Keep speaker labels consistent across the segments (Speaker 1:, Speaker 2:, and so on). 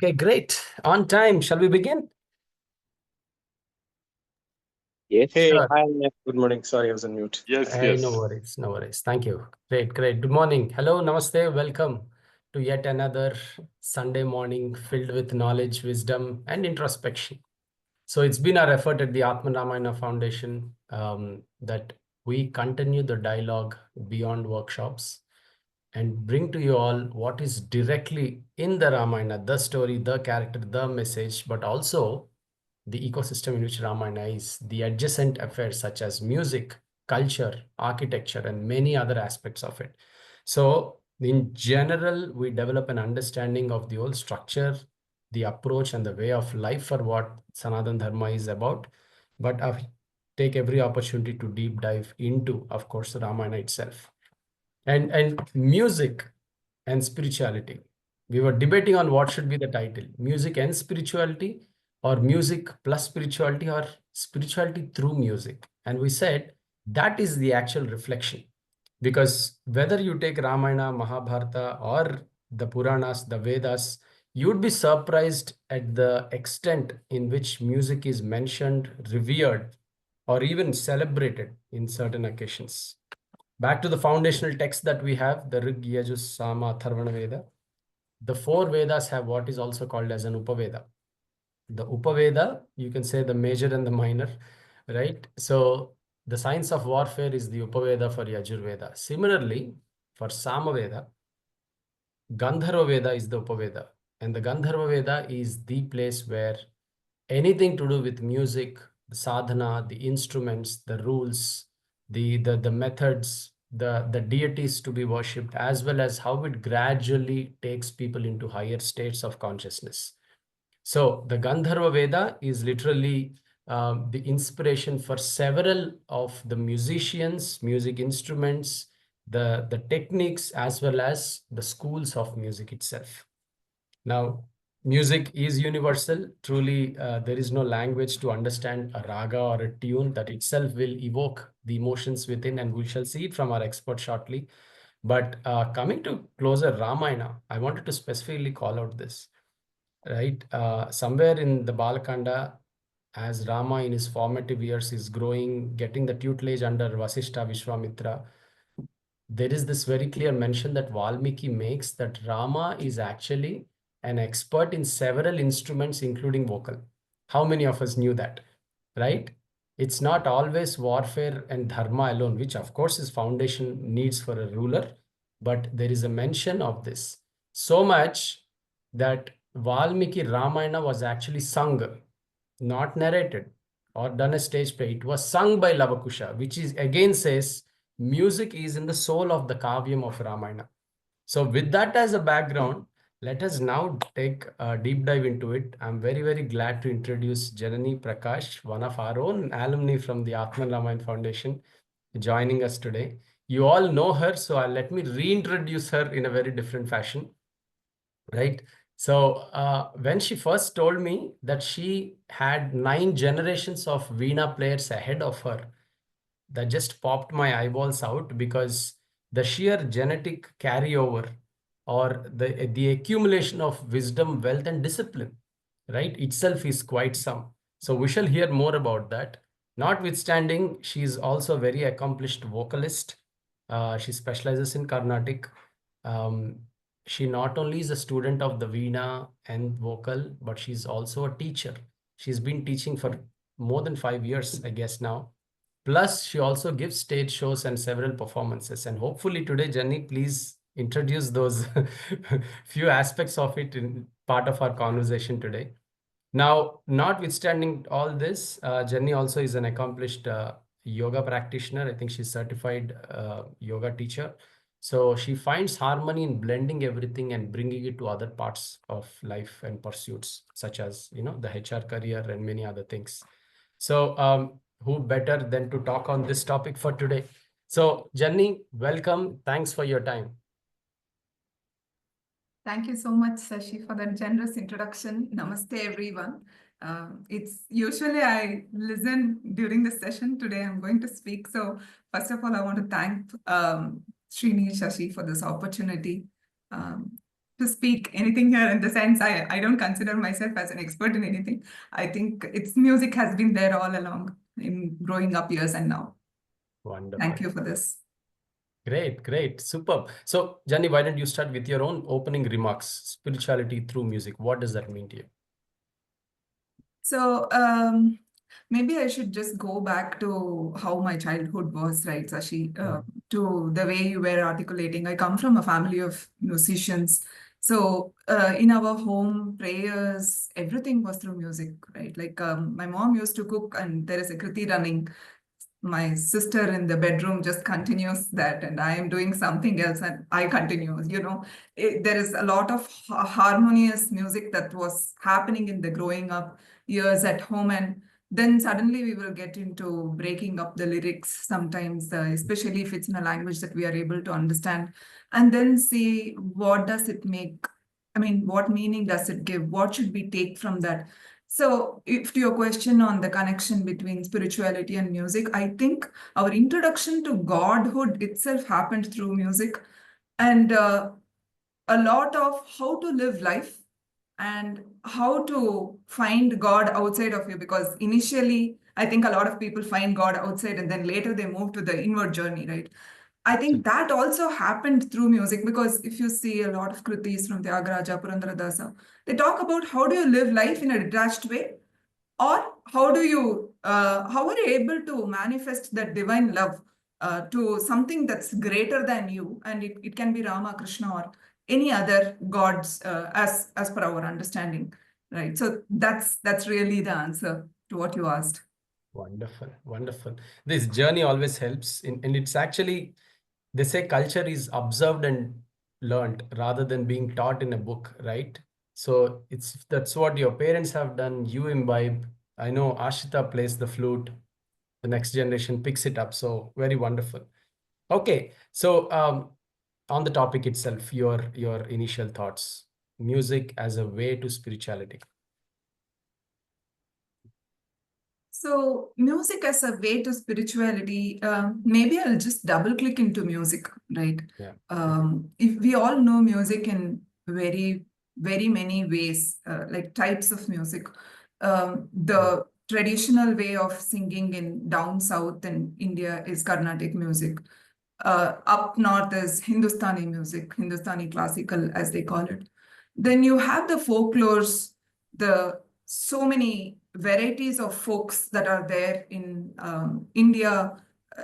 Speaker 1: Okay, great. On time. Shall we begin?
Speaker 2: Yes.
Speaker 3: Hey,
Speaker 1: Sure.
Speaker 3: hi, good morning. Sorry, I was on mute.
Speaker 2: Yes,
Speaker 1: Hey,
Speaker 2: yes.
Speaker 1: no worries, no worries. Thank you. Great, great. Good morning. Hello, namaste. Welcome to yet another Sunday morning filled with knowledge, wisdom, and introspection. So it's been our effort at the Ātman Ramayana Foundation that we continue the dialogue beyond workshops and bring to you all what is directly in the Ramayana, the story, the character, the message, but also the ecosystem in which Ramayana is, the adjacent affairs such as music, culture, architecture, and many other aspects of it. So in general, we develop an understanding of the whole structure, the approach, and the way of life for what Sanatana Dharma is about. But I take every opportunity to deep dive into, of course, Ramayana itself. And music and spirituality. We were debating on what should be the title, music and spirituality, or music plus spirituality, or spirituality through music. And we said that is the actual reflection. Because whether you take Ramayana, Mahabharata, or the Puranas, the Vedas, you'd be surprised at the extent in which music is mentioned, revered, or even celebrated in certain occasions. Back to the foundational text that we have, the Rig, Yajus, Sama, Atharvana Veda. The four Vedas have what is also called as an Upaveda. The Upaveda, you can say the major and the minor, right? So the science of warfare is the Upaveda for Yajurveda. Similarly, for Samaveda, Gandharva Veda is the Upaveda. And the Gandharva Veda is the place where anything to do with music, the sadhana, the instruments, the rules, the methods, the deities to be worshipped, as well as how it gradually takes people into higher states of consciousness. So the Gandharva Veda is literally the inspiration for several of the musicians, music instruments, the techniques, as well as the schools of music itself. Now, music is universal. Truly, there is no language to understand a raga or a tune that itself will evoke the emotions within, and we shall see it from our expert shortly. But coming to closer Ramayana, I wanted to specifically call out this, right? Somewhere in the Balakanda, as Rama in his formative years is growing, getting the tutelage under Vasishtha Vishwamitra, there is this very clear mention that Valmiki makes that Rama is actually an expert in several instruments, including vocal. How many of us knew that, right? It's not always warfare and dharma alone, which of course is foundation needs for a ruler, but there is a mention of this. So much that Valmiki Ramayana was actually sung, not narrated or done a stage play. It was sung by Lavakusha, which is again says music is in the soul of the Kavyam of Ramayana. So with that as a background, let us now take a deep dive into it. I'm very, very glad to introduce Janani Prakaash, one of our own alumni from the Ātman Rāma Foundation, joining us today. You all know her, so let me reintroduce her in a very different fashion, right? So when she first told me that she had 9 generations of Veena players ahead of her, that just popped my eyeballs out, because the sheer genetic carryover or the accumulation of wisdom, wealth, and discipline, right, itself is quite some. So we shall hear more about that. Notwithstanding, she is also a very accomplished vocalist. She specializes in Carnatic. Um, she not only is a student of the Veena and vocal, but she's also a teacher. She's been teaching for more than 5 years, I guess now. Plus, she also gives stage shows and several performances. And hopefully today, Jenny, please introduce those few aspects of it in part of our conversation today. Now, notwithstanding all this, Jenny also is an accomplished yoga practitioner. I think she's certified yoga teacher. So she finds harmony in blending everything and bringing it to other parts of life and pursuits, such as, the HR career and many other things. So who better than to talk on this topic for today? So Jenny, welcome. Thanks for your time.
Speaker 4: Thank you so much, Sashi, for that generous introduction. Namaste, everyone. It's usually I listen during the session. Today I'm going to speak. So first of all, I want to thank Srini, Shashi for this opportunity. to speak anything here in the sense I don't consider myself as an expert in anything. I think it's music has been there all along in growing up years and now.
Speaker 1: Wonderful.
Speaker 4: Thank you for this.
Speaker 1: Great, superb. So, Janani, why don't you start with your own opening remarks? Spirituality through music. What does that mean to you?
Speaker 4: So maybe I should just go back to how my childhood was, right, Sashi? To the way you were articulating. I come from a family of musicians. So in our home, prayers, everything was through music, right? Like my mom used to cook and there is a kriti running. My sister in the bedroom just continues that, and I am doing something else and I continue. There is a lot of harmonious music that was happening in the growing up years at home, and then suddenly we will get into breaking up the lyrics sometimes, especially if it's in a language that we are able to understand, and then see what does it make. I mean, what meaning does it give? What should we take from that? So, if to your question on the connection between spirituality and music, I think our introduction to godhood itself happened through music, and a lot of how to live life and how to find God outside of you. Because initially, I think a lot of people find God outside, and then later they move to the inward journey, right? I think that also happened through music, because if you see a lot of kritis from Tyagaraja, Purandaradasa, they talk about how do you live life in a detached way, or how are you able to manifest that divine love to something that's greater than you, and it can be Rama, Krishna, or any other gods as per our understanding, right? So that's really the answer to what you asked.
Speaker 1: Wonderful. This journey always helps, and it's actually, they say culture is observed and learned rather than being taught in a book, right? So that's what your parents have done. You imbibe. I know Ashita plays the flute. The next generation picks it up. So very wonderful. Okay, so on the topic itself, your initial thoughts. Music as a way to spirituality.
Speaker 4: So, music as a way to spirituality, maybe I'll just double click into music, right?
Speaker 1: Yeah.
Speaker 4: If we all know music in very, very many ways, like types of music. The traditional way of singing in down south in India is Carnatic music. Up north is Hindustani music, Hindustani classical, as they call it. Then you have the folklores, the so many varieties of folks that are there in India,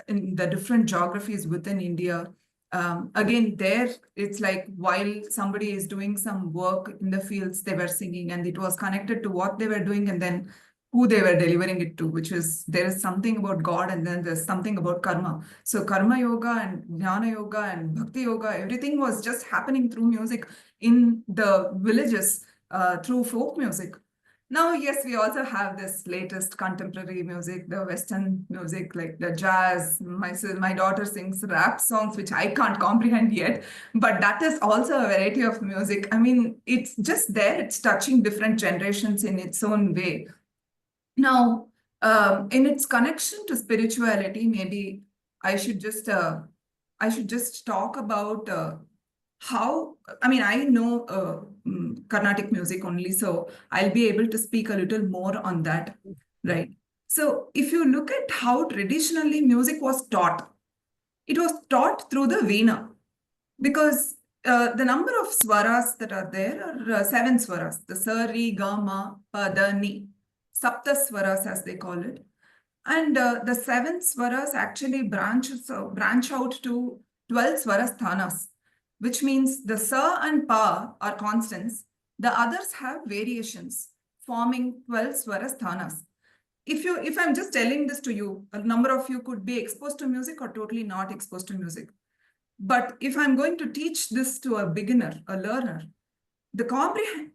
Speaker 4: in the different geographies within India. Again, there it's like while somebody is doing some work in the fields, they were singing, and it was connected to what they were doing, and then who they were delivering it to, which is there is something about God, and then there's something about karma. So karma yoga and jnana yoga and bhakti yoga, everything was just happening through music in the villages through folk music. Now, yes, we also have this latest contemporary music, the Western music, like the jazz. My daughter sings rap songs, which I can't comprehend yet, but that is also a variety of music. I mean, it's just there, it's touching different generations in its own way. Now, in its connection to spirituality, maybe I should just talk about how. I mean, I know Carnatic music only, so I'll be able to speak a little more on that, right? So, if you look at how traditionally music was taught, it was taught through the Veena, because the number of swaras that are there are seven swaras: the sa, re, ga, ma, pa, da, ni. Sapta Swaras, as they call it. And the seven swaras actually branch out to 12 swarasthanas, which means the sa and pa are constants. The others have variations, forming 12 swarasthanas. If I'm just telling this to you, a number of you could be exposed to music or totally not exposed to music. But if I'm going to teach this to a beginner, a learner, the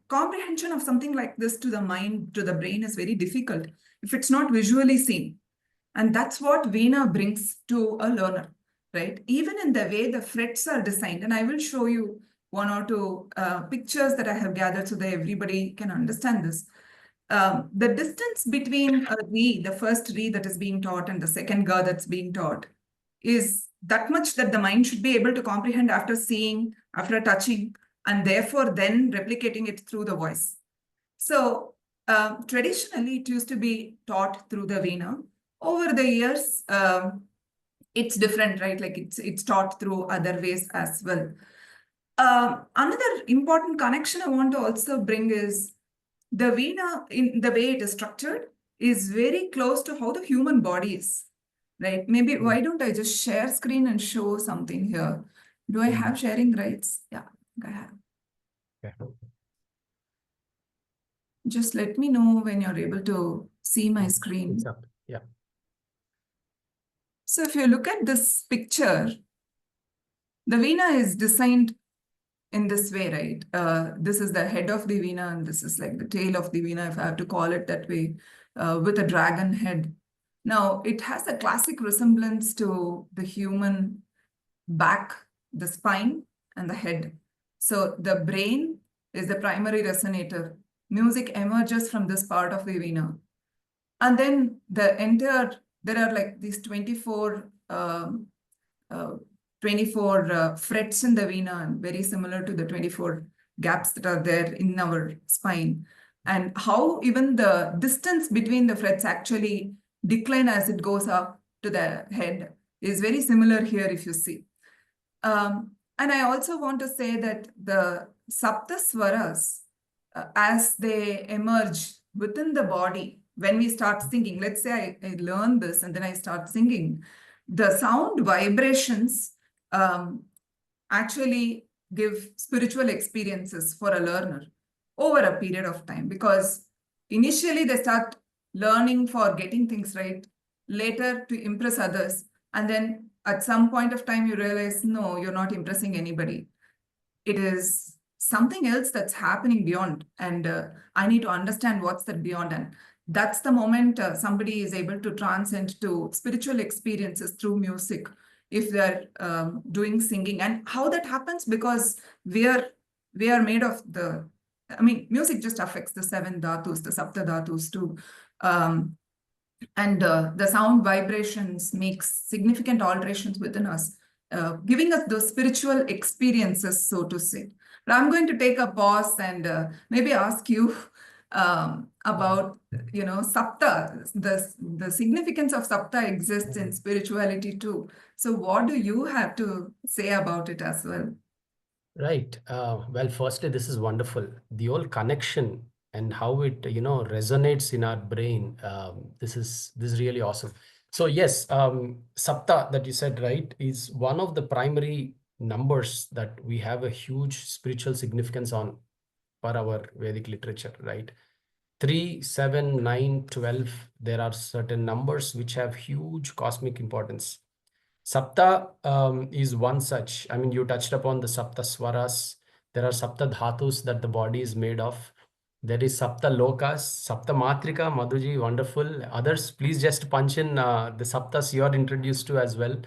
Speaker 4: comprehension of something like this to the mind, to the brain, is very difficult if it's not visually seen. And that's what Veena brings to a learner, right? Even in the way the frets are designed. And I will show you one or two pictures that I have gathered so that everybody can understand this. The distance between a re, the first re that is being taught, and the second ga that's being taught is that much that the mind should be able to comprehend after seeing, after touching. and therefore then replicating it through the voice. So traditionally, it used to be taught through the Veena. Over the years, it's different, right? Like it's taught through other ways as well. Another important connection I want to also bring is the Veena, in the way it is structured, is very close to how the human body is, right? Maybe why don't I just share screen and show something here? Do I have sharing rights? Yeah, I have.
Speaker 1: Okay.
Speaker 4: Just let me know when you're able to see my screen.
Speaker 1: It's up. Yeah.
Speaker 4: So if you look at this picture, the Veena is designed in this way, right? This is the head of the Veena, and this is like the tail of the Veena, if I have to call it that way, with a dragon head. Now, it has a classic resemblance to the human back, the spine, and the head. So the brain is the primary resonator. Music emerges from this part of the Veena. And then there are like these 24 frets in the Veena, very similar to the 24 gaps that are there in our spine. And how even the distance between the frets actually decline as it goes up to the head is very similar here if you see. And I also want to say that the Sapta Swaras, as they emerge within the body, when we start singing, let's say I learn this and then I start singing, the sound vibrations actually give spiritual experiences for a learner over a period of time, because initially they start learning for getting things right, later to impress others, and then at some point of time you realize, no, you're not impressing anybody. It is something else that's happening beyond, and I need to understand what's that beyond. And that's the moment somebody is able to transcend to spiritual experiences through music, if they're doing singing. And how that happens, because we are made of the, I mean, music just affects the 7 dhatus, the Sapta dhatus too. And the sound vibrations makes significant alterations within us, giving us those spiritual experiences, so to say. But I'm going to take a pause and maybe ask you about, Sapta. The significance of Sapta exists in spirituality too. So what do you have to say about it as well?
Speaker 1: Right. Well, firstly, this is wonderful. The whole connection and how it, resonates in our brain. This is really awesome. So yes, Sapta that you said, right, is one of the primary numbers that we have a huge spiritual significance on for our Vedic literature, right? 3, 7, 9, 12. There are certain numbers which have huge cosmic importance. Sapta is one such. I mean, you touched upon the Sapta Swaras. There are Sapta Dhatus that the body is made of. There is Sapta Lokas, Sapta Matrika, Madhuji, wonderful. Others, please just punch in the Saptas you are introduced to as well,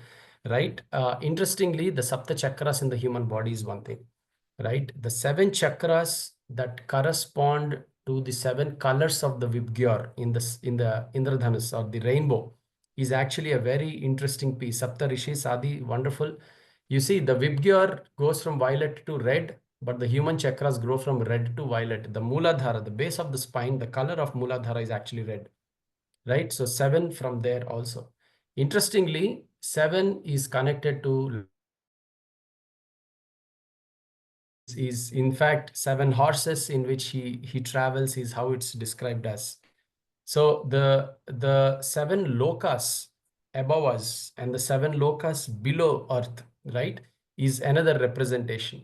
Speaker 1: right? Interestingly, the Sapta Chakras in the human body is one thing, right? The 7 chakras that correspond to the 7 colors of the Vibgyor in the Indradhanush or the rainbow is actually a very interesting piece. Sapta Rishis Adi, wonderful. You see, the Vibgyor goes from violet to red, but the human chakras grow from red to violet. The Mooladhara, the base of the spine, the color of Mooladhara is actually red, right? So 7 from there also. Interestingly, 7 is connected to, is in fact 7 horses in which he travels is how it's described as. So the 7 lokas above us and the 7 lokas below earth, right, is another representation.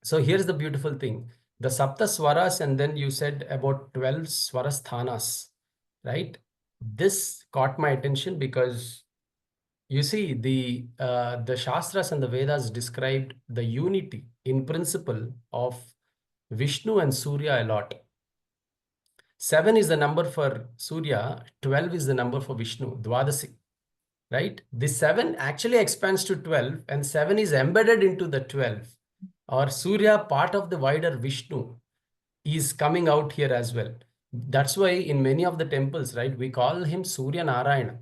Speaker 1: So here's the beautiful thing. The Sapta Swaras, and then you said about 12 Swarasthanas, right? This caught my attention because you see the Shastras and the Vedas described the unity in principle of Vishnu and Surya a lot. 7 is the number for Surya, 12 is the number for Vishnu, Dwadasi, right? The 7 actually expands to 12 and 7 is embedded into the 12. Or Surya, part of the wider Vishnu, is coming out here as well. That's why in many of the temples, right, we call him Surya Narayana,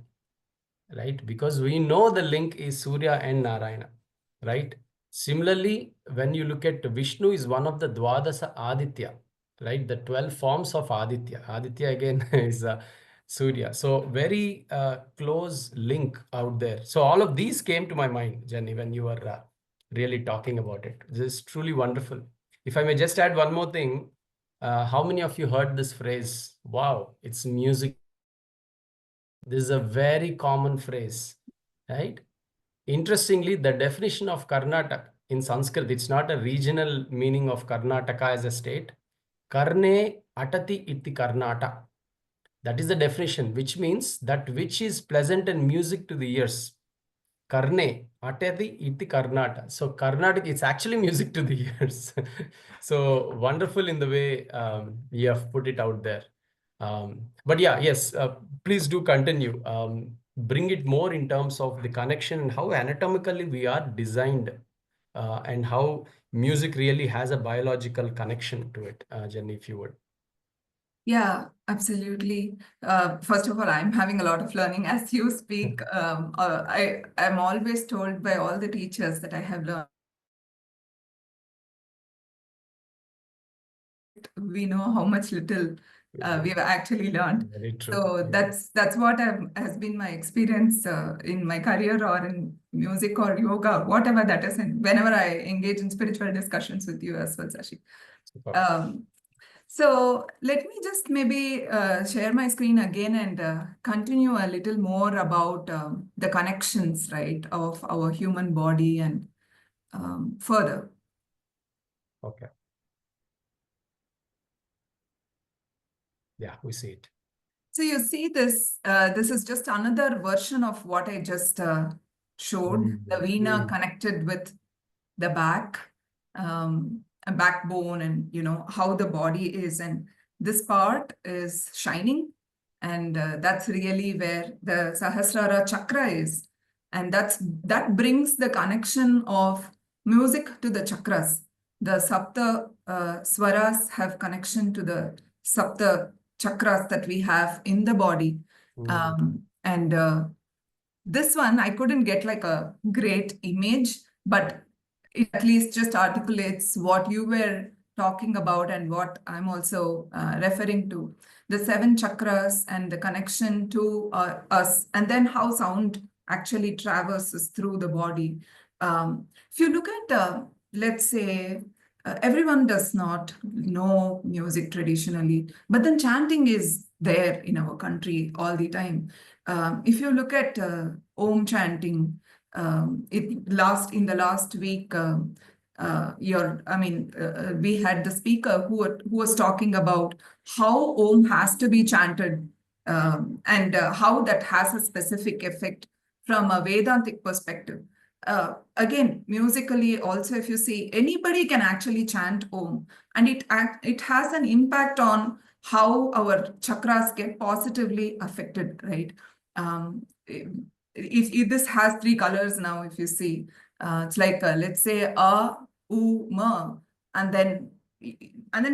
Speaker 1: right? Because we know the link is Surya and Narayana, right? Similarly, when you look at Vishnu is one of the Dwadasa Aditya, right? The 12 forms of Aditya. Aditya again is Surya. So very close link out there. So all of these came to my mind, Jenny, when you were really talking about it. This is truly wonderful. If I may just add one more thing, how many of you heard this phrase? Wow, it's music. This is a very common phrase, right? Interestingly, the definition of Karnataka in Sanskrit, it's not a regional meaning of Karnataka as a state. Karne atati iti Karnata. That is the definition, which means that which is pleasant and music to the ears. Karne atati iti Karnata. So Karnataka, it's actually music to the ears. So wonderful in the way you have put it out there. But yeah, yes, please do continue. Bring it more in terms of the connection and how anatomically we are designed and how music really has a biological connection to it. Jenny, if you would.
Speaker 4: Yeah, absolutely. First of all, I'm having a lot of learning as you speak. I'm always told by all the teachers that I have learned. We know how much little we've actually learned.
Speaker 1: Very true.
Speaker 4: So that's what has been my experience in my career or in music or yoga, whatever that is, and whenever I engage in spiritual discussions with you as well, Sashi.
Speaker 1: Super.
Speaker 4: So let me just maybe share my screen again and continue a little more about the connections, right, of our human body and further.
Speaker 1: Okay. Yeah, we see it.
Speaker 4: So you see this, this is just another version of what I just showed, the Veena connected with the back, a backbone, and you know how the body is, and this part is shining, and that's really where the Sahasrara chakra is, and that brings the connection of music to the chakras. The Sapta Swaras have connection to the Sapta chakras that we have in the body, and this one I couldn't get like a great image, but it at least just articulates what you were talking about and what I'm also referring to. The 7 chakras and the connection to us, and then how sound actually traverses through the body. If you look at, let's say, everyone does not know music traditionally, but then chanting is there in our country all the time. If you look at Om chanting, in the last week, we had the speaker who was talking about how Om has to be chanted and how that has a specific effect from a Vedantic perspective. Again, musically also, if you see, anybody can actually chant Om, and it has an impact on how our chakras get positively affected, right? If this has 3 colors now, if you see, it's like let's say a, u, ma, and then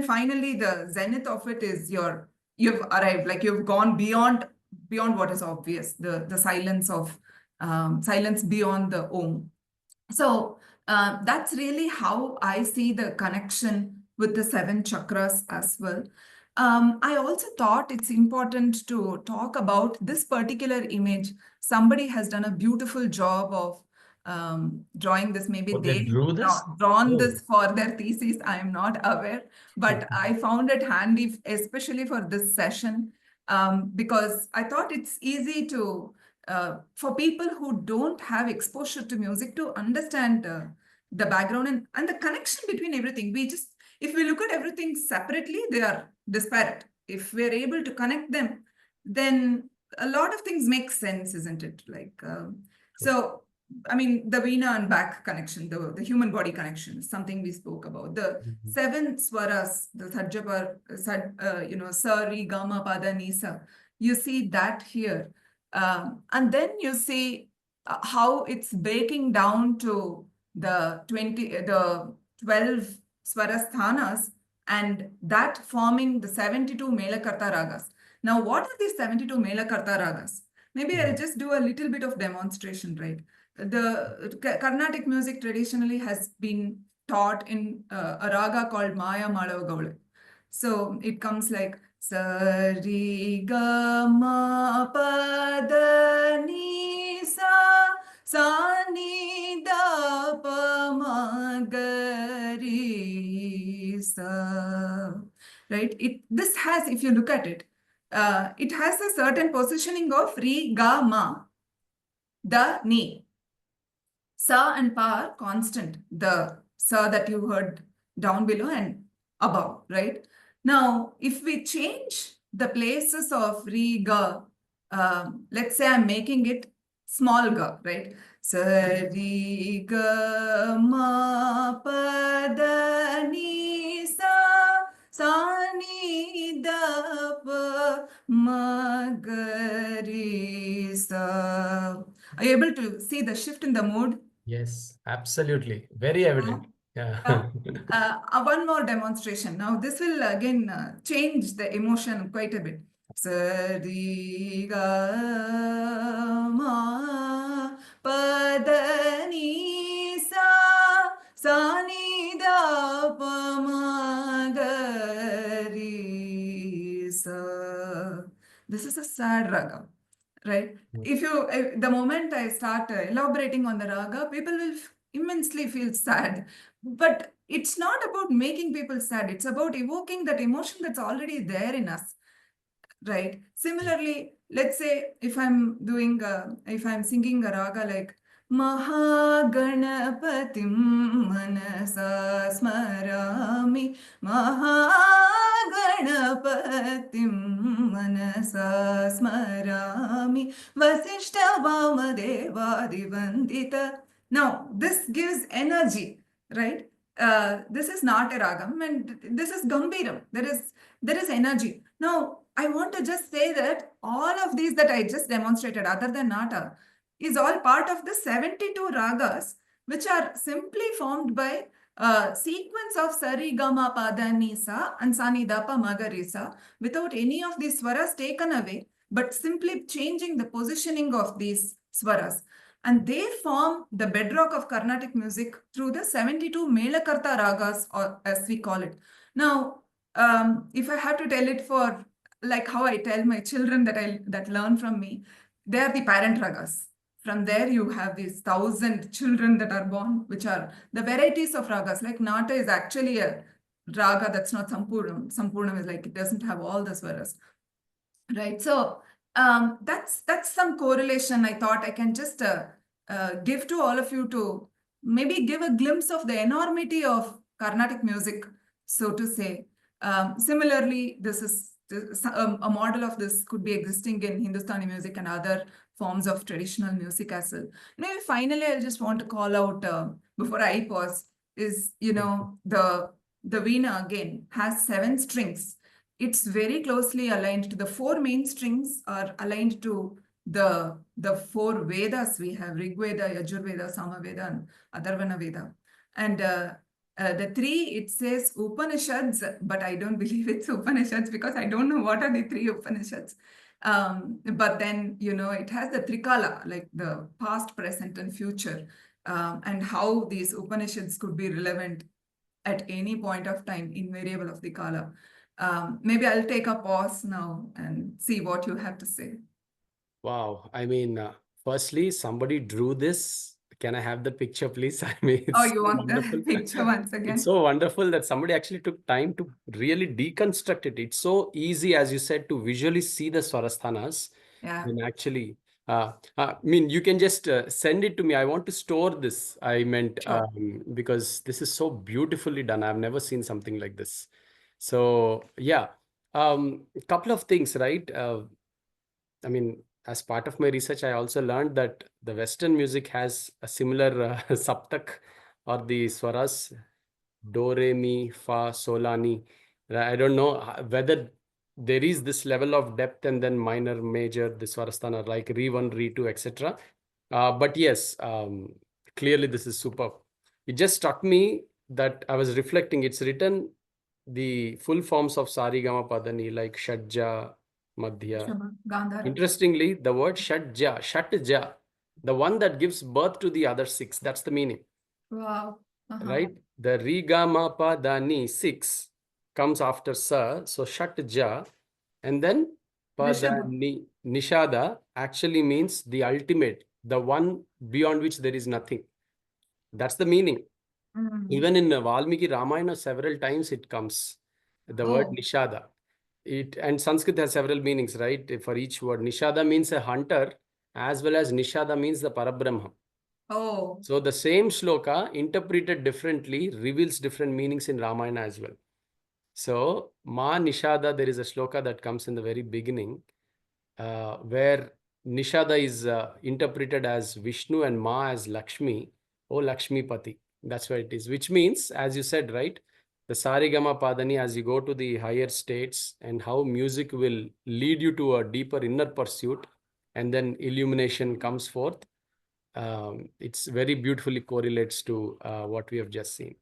Speaker 4: finally the zenith of it is you've arrived, like you've gone beyond what is obvious, the silence of silence beyond the om. So that's really how I see the connection with the 7 chakras as well. I also thought it's important to talk about this particular image. Somebody has done a beautiful job of drawing this. Maybe
Speaker 1: They drew this?
Speaker 4: drawn this for their thesis. I am not aware, but I found it handy, especially for this session, because I thought it's easy to for people who don't have exposure to music to understand the background and the connection between everything. If we look at everything separately, they are disparate. If we're able to connect them, then a lot of things make sense, isn't it? Like, so, I mean, the Veena and back connection, the human body connection, is something we spoke about. The 7 swaras, the Sajjapar, Sa, Ri, Ga, Ma, Pa, Da, Ni, Sa. You see that here. And then you see how it's breaking down to the 12 swarasthanas, and that forming the 72 Melakarta ragas. Now, what are these 72 Melakarta ragas? Maybe I'll just do a little bit of demonstration, right? the Carnatic music traditionally has been taught in a raga called Maya Madhava Gaula. So it comes like sa ri ga ma pa da ni sa ni da pa ma ga ri sa. Right? This has, if you look at it, it has a certain positioning of ri ga ma da ni. Sa and pa are constant. The sa that you heard down below and above, right? Now, if we change the places of re ga, let's say I'm making it small ga, right? Sa re ga ma pa da ni sa ni da pa ma ga re sa. Are you able to see the shift in the mood?
Speaker 1: Yes, absolutely. Very evident. Yeah.
Speaker 4: One more demonstration. Now, this will again change the emotion quite a bit. Sa ri ga ma pa da ni sa ni da pa ma ga ri sa. This is a sad raga, right? If you, the moment I start elaborating on the raga, people will immensely feel sad. But it's not about making people sad. It's about evoking that emotion that's already there in us, right? Similarly, let's say if I'm singing a raga like Mahaganapatim manasa smarami Mahaganapatim manasa smarami Vasishta Vamadevadi Vandita. Now, this gives energy, right? This is not a ragam and this is gambiram. There is energy. Now, I want to just say that all of these that I just demonstrated, other than Nata, is all part of the 72 ragas, which are simply formed by a sequence of Sari, Gama, Pada, Nisa, and Sani, Dapa, Magarisa, without any of these swaras taken away, but simply changing the positioning of these swaras. And they form the bedrock of Carnatic music through the 72 Melakarta ragas, or as we call it. Now, if I have to tell it for like how I tell my children that learn from me, they are the parent ragas. From there, you have these 1,000 children that are born, which are the varieties of ragas. Like Nata is actually a raga that's not Sampurnam. Sampurnam is like it doesn't have all the swaras, right? So that's some correlation I thought I can just give to all of you to maybe give a glimpse of the enormity of Carnatic music, so to say. Similarly, a model of this could be existing in Hindustani music and other forms of traditional music as well. Maybe finally, I just want to call out before I pause is, the Veena again has 7 strings. It's very closely aligned to the 4 main strings are aligned to the 4 Vedas we have, Rig Veda, Yajur Veda, Sama Veda, and Atharvana Veda. And the 3, it says Upanishads, but I don't believe it's Upanishads because I don't know what are the 3 Upanishads. But then, it has the Trikala, like the past, present, and future, and how these Upanishads could be relevant at any point of time, invariable of the Kala. Maybe I'll take a pause now and see what you have to say.
Speaker 1: Wow. I mean, firstly, somebody drew this. Can I have the picture, please? I mean,
Speaker 4: Oh,
Speaker 1: it's
Speaker 4: you
Speaker 1: so
Speaker 4: want
Speaker 1: wonderful.
Speaker 4: the picture once
Speaker 1: It's
Speaker 4: again?
Speaker 1: so wonderful that somebody actually took time to really deconstruct it. It's so easy, as you said, to visually see the Swarasthanas.
Speaker 4: Yeah,
Speaker 1: And actually, I mean, you can just send it to me. I want to store this. I meant
Speaker 4: sure.
Speaker 1: because this is so beautifully done. I've never seen something like this. So yeah, a couple of things, right? I mean, as part of my research, I also learned that the Western music has a similar saptak or the swaras, do, re, mi, fa, sol, la, ni. I don't know whether there is this level of depth and then minor, major, the swarasthana like re 1, re 2, etc. But yes, clearly this is superb. It just struck me that I was reflecting. It's written the full forms of sari, gama, padani like shadja, madhya.
Speaker 4: Shubha, Gandhara.
Speaker 1: Interestingly, the word shatja, the one that gives birth to the other six. That's the meaning.
Speaker 4: Wow.
Speaker 1: Right? The Ri Ga Ma Pa Da Ni 6 comes after Sa, so Shat Ja, and then Pa Da
Speaker 4: Rishabha.
Speaker 1: Ni Nishada actually means the ultimate, the one beyond which there is nothing. That's the meaning. Even in Valmiki Ramayana, several times it comes, the word Nishada. And Sanskrit has several meanings, right? For each word. Nishada means a hunter, as well as Nishada means the Parabrahma.
Speaker 4: Oh.
Speaker 1: So the same shloka interpreted differently reveals different meanings in Ramayana as well. So Ma Nishada, there is a shloka that comes in the very beginning where Nishada is interpreted as Vishnu and Ma as Lakshmi, oh Lakshmi Pati. That's what it is, which means, as you said, right? The Sarigama Padani, as you go to the higher states, and how music will lead you to a deeper inner pursuit, and then illumination comes forth. It's very beautifully correlates to what we have just seen.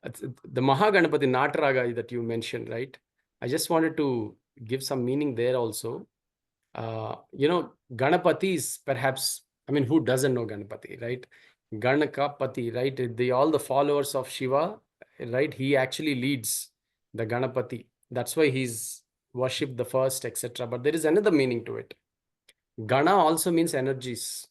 Speaker 1: The Mahaganapati Nataraga that you mentioned, right? I just wanted to give some meaning there also. Ganapati is perhaps, I mean, who doesn't know Ganapati, right? Ganakapati, right? All the followers of Shiva, right? He actually leads the Ganapati. That's why he's worshipped the first, etc. But there is another meaning to it. Gana also means energies.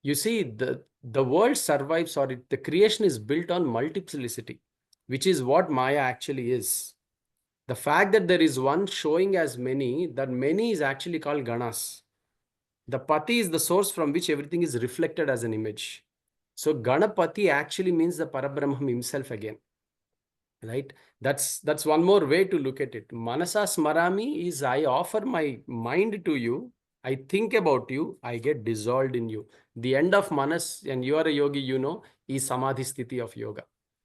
Speaker 1: You see, the world survives, or the creation is built on multiplicity, which is what Maya actually is. The fact that there is one showing as many, that many is actually called Ganas. The Pati is the source from which everything is reflected as an image. So Ganapati actually means the Parabrahman himself again. Right? That's one more way to look at it. Manasa Smarami is I offer my mind to you, I think about you, I get dissolved in you. The end of Manas, and you are a yogi, is Samadhi Sthiti of yoga.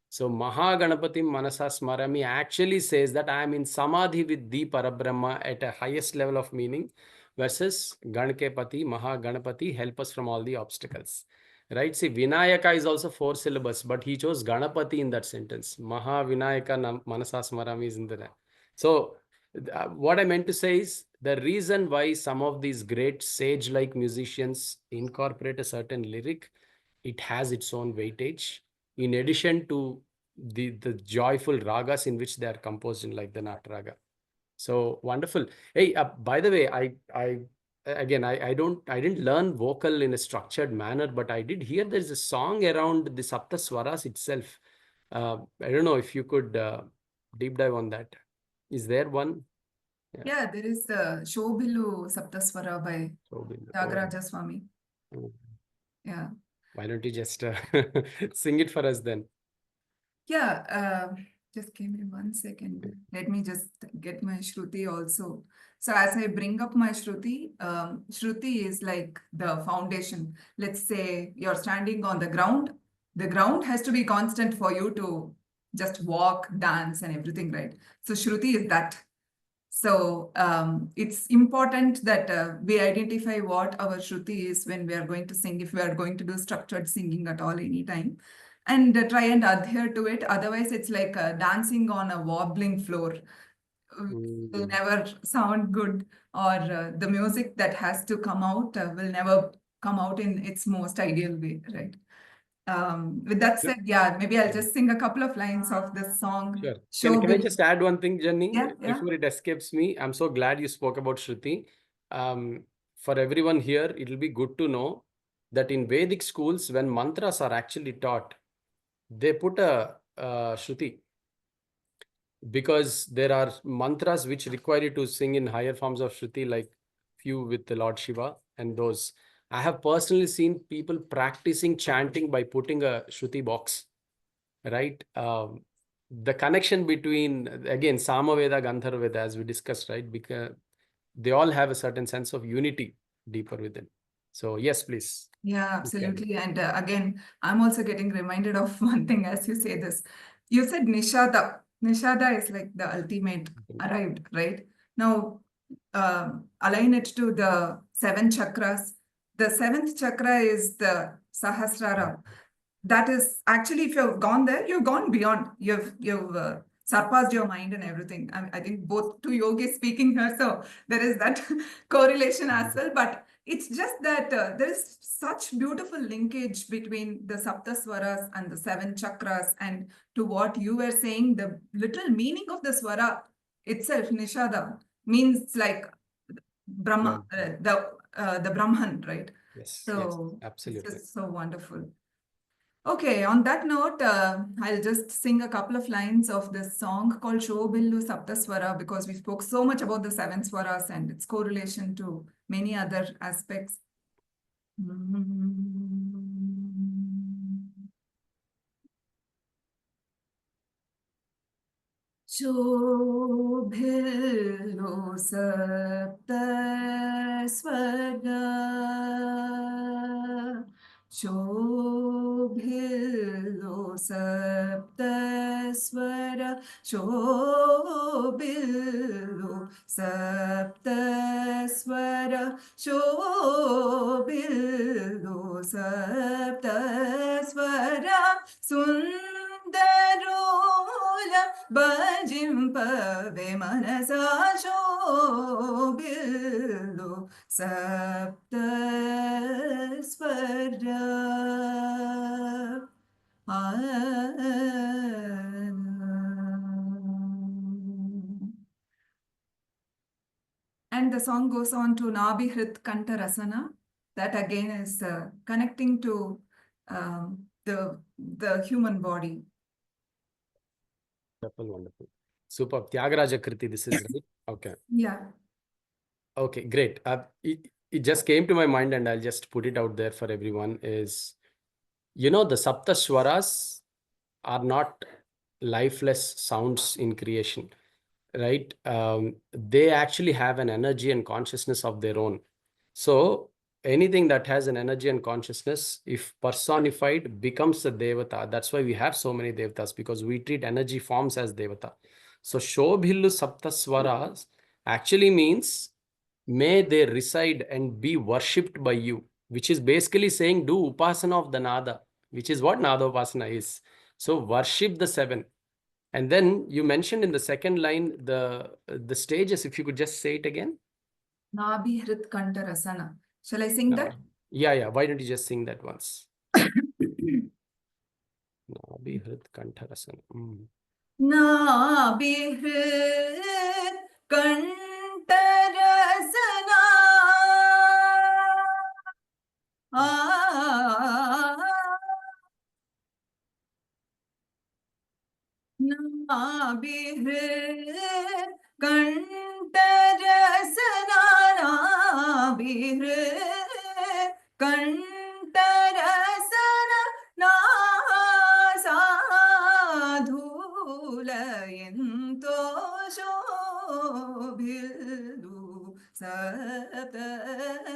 Speaker 1: So Mahaganapati Manasa Smarami actually says that I am in Samadhi with the Parabrahma at a highest level of meaning, versus Ganakepati, Mahaganapati, help us from all the obstacles. Right? See, Vinayaka is also 4 syllables, but he chose Ganapati in that sentence. Maha Vinayaka Manasasmarami is in there. So, what I meant to say is the reason why some of these great sage-like musicians incorporate a certain lyric, it has its own weightage. In addition to the joyful ragas in which they are composed in, like the Nataraga. So wonderful. Hey, by the way, I didn't learn vocal in a structured manner, but I did hear there's a song around the Sapta Swaras itself. I don't know if you could deep dive on that. Is there one?
Speaker 4: Yeah, there is the Shobhilu Sapta Swara by Tyagaraja Swami. Yeah.
Speaker 1: Why don't you just sing it for us then?
Speaker 4: Yeah, just give me 1 second. Let me just get my Shruti also. So as I bring up my Shruti, Shruti is like the foundation. Let's say you're standing on the ground. The ground has to be constant for you to just walk, dance, and everything, right? So Shruti is that. So it's important that we identify what our Shruti is when we are going to sing, if we are going to do structured singing at all anytime, and try and adhere to it. Otherwise, it's like dancing on a wobbling floor. Will never sound good, or the music that has to come out will never come out in its most ideal way, right? With that said, yeah, maybe I'll just sing a couple of lines of this song.
Speaker 1: Sure. Can I just add one thing, Jenny,
Speaker 4: Yeah.
Speaker 1: before it escapes me? I'm so glad you spoke about Shruti. For everyone here, it'll be good to know that in Vedic schools, when mantras are actually taught, they put a Shruti, because there are mantras which require you to sing in higher forms of Shruti, like few with the Lord Shiva and those. I have personally seen people practicing chanting by putting a Shruti box, right? The connection between, again, Samaveda, Gandharva Veda, as we discussed, right? Because they all have a certain sense of unity deeper within. So yes, please.
Speaker 4: Yeah, absolutely. And again, I'm also getting reminded of one thing as you say this. You said Nishada. Nishada is like the ultimate arrived, right? Now, align it to the 7 chakras. The 7th chakra is the Sahasrara. That is actually, if you've gone there, you've gone beyond. You've surpassed your mind and everything. I think both two yogis speaking here, so there is that correlation as well. But it's just that there is such beautiful linkage between the Sapta Swaras and the 7 chakras. And to what you were saying, the little meaning of the swara itself, Nishada, means like Brahma, the Brahman, right?
Speaker 1: Yes,
Speaker 4: So
Speaker 1: yes, absolutely.
Speaker 4: it's just so wonderful. Okay, on that note, I'll just sing a couple of lines of this song called Shobillu Sapta Swara, because we spoke so much about the 7 swaras and its correlation to many other aspects. Shobhillu Sapta Swara, Shobhillu Sapta Swara, Shobhillu Sapta Swara, Shobhillu Sapta Swara, Sundarola Bhajimpave Manasa Shobhillu Sapta Swara. And the song goes on to Nabhi Hrit Kanta Rasana. That again is connecting to the human body.
Speaker 1: Wonderful, wonderful. Super. Tyagaraja Kriti, this is right. Okay.
Speaker 4: Yeah.
Speaker 1: Okay, great. It just came to my mind and I'll just put it out there for everyone is, the Sapta Swaras are not lifeless sounds in creation, right? They actually have an energy and consciousness of their own. So anything that has an energy and consciousness, if personified, becomes a devata. That's why we have so many devatas, because we treat energy forms as devata. So Shobhillu Sapta Swaras actually means may they reside and be worshipped by you, which is basically saying do upasana of the nada, which is what nada upasana is. So worship the 7. And then you mentioned in the second line the stages. If you could just say it again.
Speaker 4: Nabhi Hrit Kanta Rasana. Shall I sing that?
Speaker 1: Yeah. Why don't you just sing that once? Nabhi Hrit Kanta Rasana.
Speaker 4: Nabhi Hrit Kanta Rasana. Nabhi Hrit Kanta Rasana. Nabhi Hrit Kanta Rasana. Sadhulayanto Shobhillu Sapta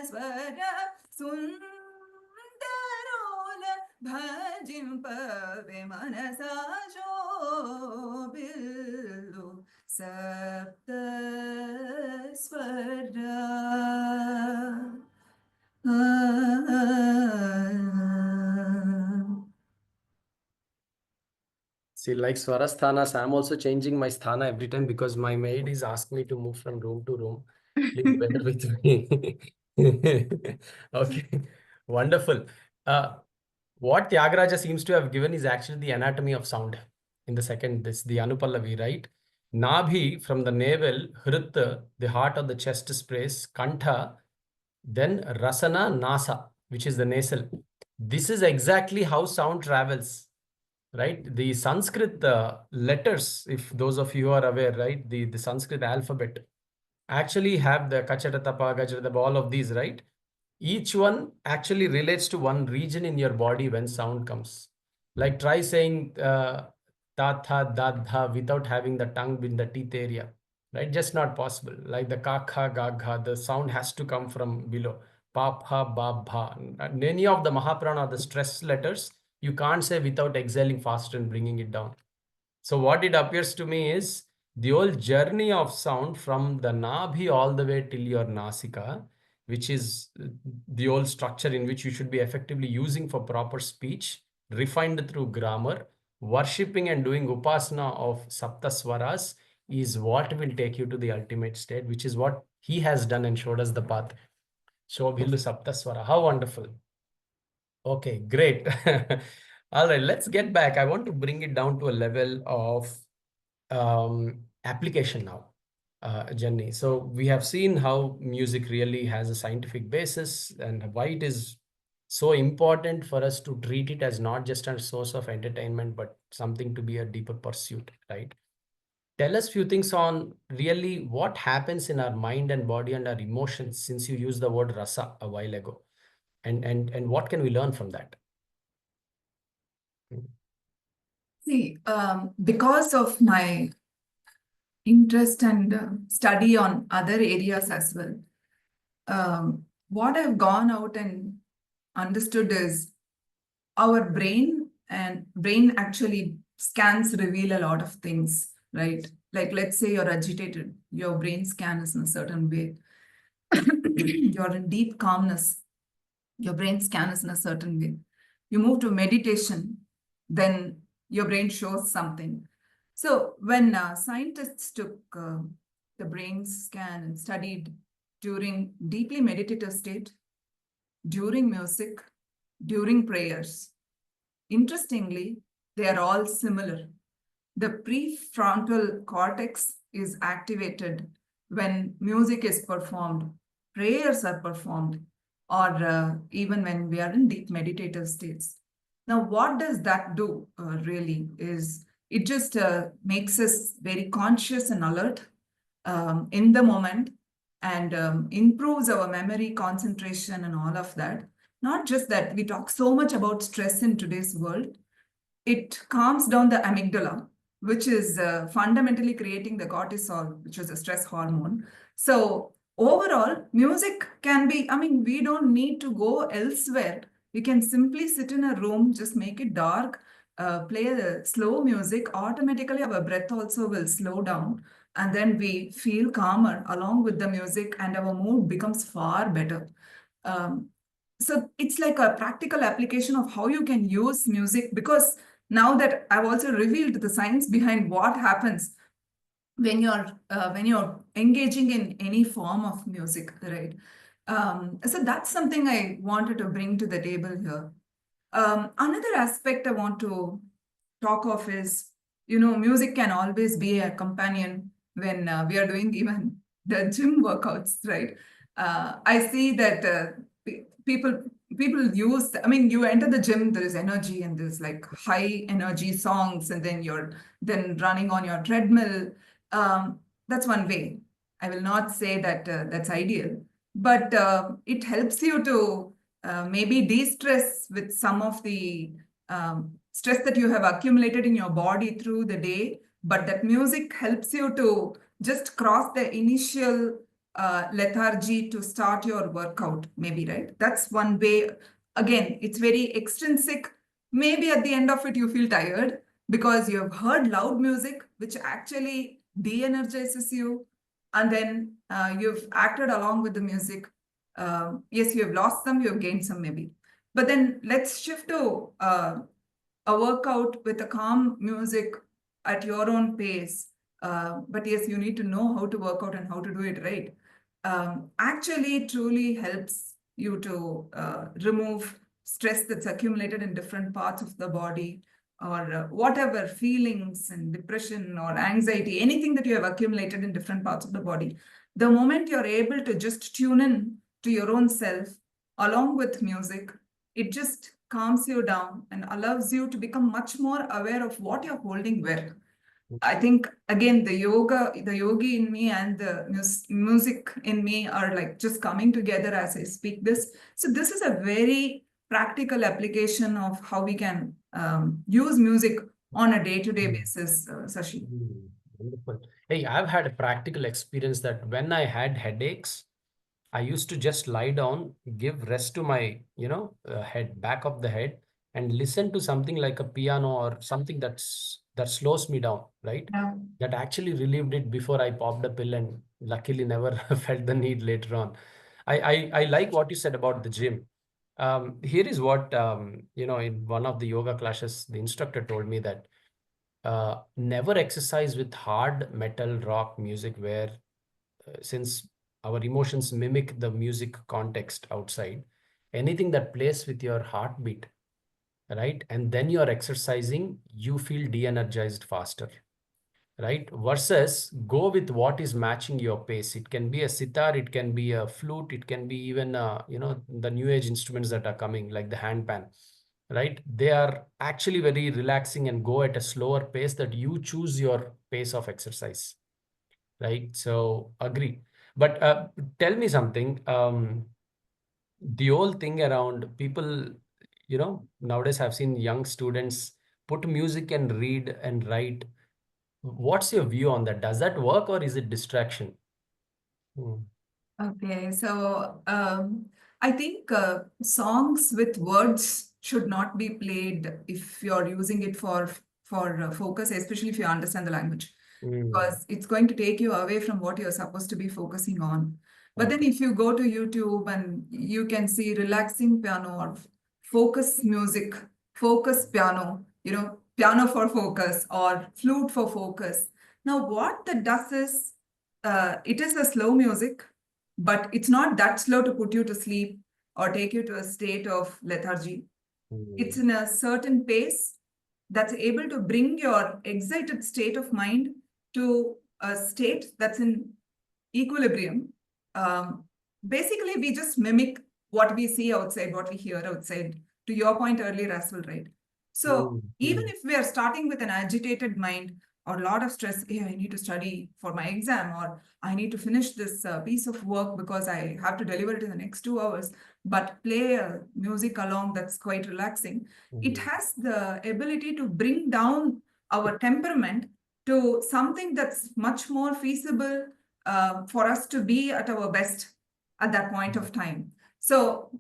Speaker 4: Swara, Sundarola Bhajimpave Manasa Shobhillu Sapta Swara.
Speaker 1: See, like Swarasthanas, I'm also changing my sthana every time because my maid is asking me to move from room to room. Please bear with me. Okay, wonderful. What Tyagaraja seems to have given is actually the anatomy of sound in the second, the Anupallavi, right? Nabhi from the navel, Hrit, the heart of the chest space, Kantha, then Rasana, Nasa, which is the nasal. This is exactly how sound travels, right? The Sanskrit letters, if those of you are aware, right? The Sanskrit alphabet actually have the Kachata, Tapa, Gajra, all of these, right? Each one actually relates to one region in your body when sound comes. Like try saying ta, tha, da, dha without having the tongue in the teeth area, right? Just not possible. Like the ka, kha, ga, gha, the sound has to come from below. Pa, pha, ba, bha. Any of the Mahaprana, the stress letters, you can't say without exhaling faster and bringing it down. So what it appears to me is the whole journey of sound from the nabhi all the way till your nasika, which is the whole structure in which you should be effectively using for proper speech, refined through grammar, worshipping and doing upasana of Sapta Swaras is what will take you to the ultimate state, which is what he has done and showed us the path. Shobhilu Sapta Swara. How wonderful. Okay, great. All right, let's get back. I want to bring it down to a level of application now, Jenny. So we have seen how music really has a scientific basis and why it is so important for us to treat it as not just a source of entertainment, but something to be a deeper pursuit, right? Tell us few things on really what happens in our mind and body and our emotions since you used the word rasa a while ago. And what can we learn from that?
Speaker 4: See, because of my interest and study on other areas as well, what I've gone out and understood is our brain actually scans reveal a lot of things, right? Like, let's say you're agitated, your brain scan is in a certain way. You're in deep calmness, your brain scan is in a certain way. You move to meditation, then your brain shows something. So when scientists took the brain scan and studied during deeply meditative state, during music, during prayers, interestingly, they are all similar. The prefrontal cortex is activated when music is performed, prayers are performed, or even when we are in deep meditative states. Now, what does that do really is it just makes us very conscious and alert in the moment and improves our memory, concentration, and all of that. Not just that, we talk so much about stress in today's world. It calms down the amygdala, which is fundamentally creating the cortisol, which is a stress hormone. So overall, music can be, I mean, we don't need to go elsewhere. We can simply sit in a room, just make it dark, play the slow music, automatically our breath also will slow down. And then we feel calmer along with the music and our mood becomes far better. Um, so it's like a practical application of how you can use music, because now that I've also revealed the science behind what happens when you're engaging in any form of music, right? So that's something I wanted to bring to the table here. Another aspect I want to talk of is, music can always be a companion when we are doing even the gym workouts, right? I see that people use, I mean, you enter the gym, there is energy and there's like high energy songs, and then you're then running on your treadmill. That's one way. I will not say that that's ideal, but it helps you to maybe de-stress with some of the stress that you have accumulated in your body through the day. But that music helps you to just cross the initial lethargy to start your workout, maybe, right? That's one way. Again, it's very extrinsic. Maybe at the end of it, you feel tired because you have heard loud music, which actually de-energizes you. And then you've acted along with the music. Yes, you have lost some, you have gained some, maybe. But then let's shift to a workout with a calm music at your own pace. But yes, you need to know how to work out and how to do it right. Actually, truly helps you to remove stress that's accumulated in different parts of the body, or whatever feelings and depression or anxiety, anything that you have accumulated in different parts of the body. The moment you're able to just tune in to your own self along with music, it just calms you down and allows you to become much more aware of what you're holding where. I think, again, the yogi in me and the music in me are like just coming together as I speak this. So this is a very practical application of how we can use music on a day-to-day basis, Sashi.
Speaker 1: Wonderful. Hey, I've had a practical experience that when I had headaches, I used to just lie down, give rest to my, head, back of the head, and listen to something like a piano or something that slows me down, right?
Speaker 4: Yeah.
Speaker 1: That actually relieved it before I popped a pill and luckily never felt the need later on. I like what you said about the gym. Here is what, in one of the yoga classes, the instructor told me that never exercise with hard metal rock music where since our emotions mimic the music context outside. Anything that plays with your heartbeat, right? And then you're exercising, you feel de-energized faster, right? Versus go with what is matching your pace. It can be a sitar, it can be a flute, it can be even the new age instruments that are coming like the handpan, right? They are actually very relaxing and go at a slower pace that you choose your pace of exercise, right? So agree. But tell me something. The whole thing around people, nowadays I've seen young students put music and read and write. What's your view on that? Does that work or is it distraction? Hmm.
Speaker 4: Okay, so I think songs with words should not be played if you're using it for focus, especially if you understand the language,
Speaker 1: Hmm.
Speaker 4: because it's going to take you away from what you're supposed to be focusing on. But then
Speaker 1: Okay.
Speaker 4: if you go to YouTube and you can see relaxing piano or focus music, focus piano, piano for focus or flute for focus. Now, what that does is it is a slow music, but it's not that slow to put you to sleep or take you to a state of lethargy. It's
Speaker 1: Hmm.
Speaker 4: in a certain pace that's able to bring your excited state of mind to a state that's in equilibrium. Um, Basically, we just mimic what we see outside, what we hear outside, to your point earlier as well, right? So
Speaker 1: Hmm.
Speaker 4: even
Speaker 1: Hmm.
Speaker 4: if we are starting with an agitated mind or a lot of stress, hey, I need to study for my exam, or I need to finish this piece of work because I have to deliver it in the next 2 hours, but play music along that's quite relaxing. It
Speaker 1: Hmm.
Speaker 4: has the ability to bring down our temperament to something that's much more feasible for us to be at our best at that point of time. So,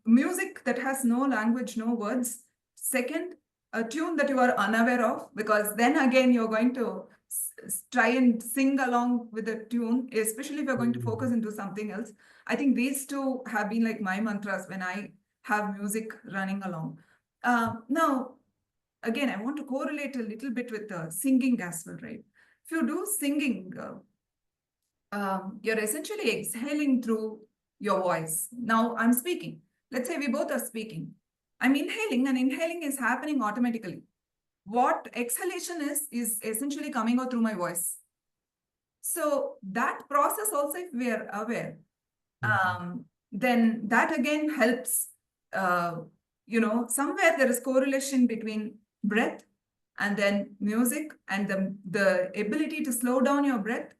Speaker 4: music that has no language, no words. Second, a tune that you are unaware of, because then again, you're going to try and sing along with the tune, especially if you're going to focus
Speaker 1: Hmm.
Speaker 4: into something else. I think these two have been like my mantras when I have music running along. Now, again, I want to correlate a little bit with singing as well, right? If you do singing, you're essentially exhaling through your voice. Now I'm speaking. Let's say we both are speaking. I'm inhaling, and inhaling is happening automatically. What exhalation is essentially coming out through my voice. So that process also, if we are aware,
Speaker 1: Hmm.
Speaker 4: then that again helps. Uh, Somewhere there is correlation between breath and then music, and the ability to slow down your breath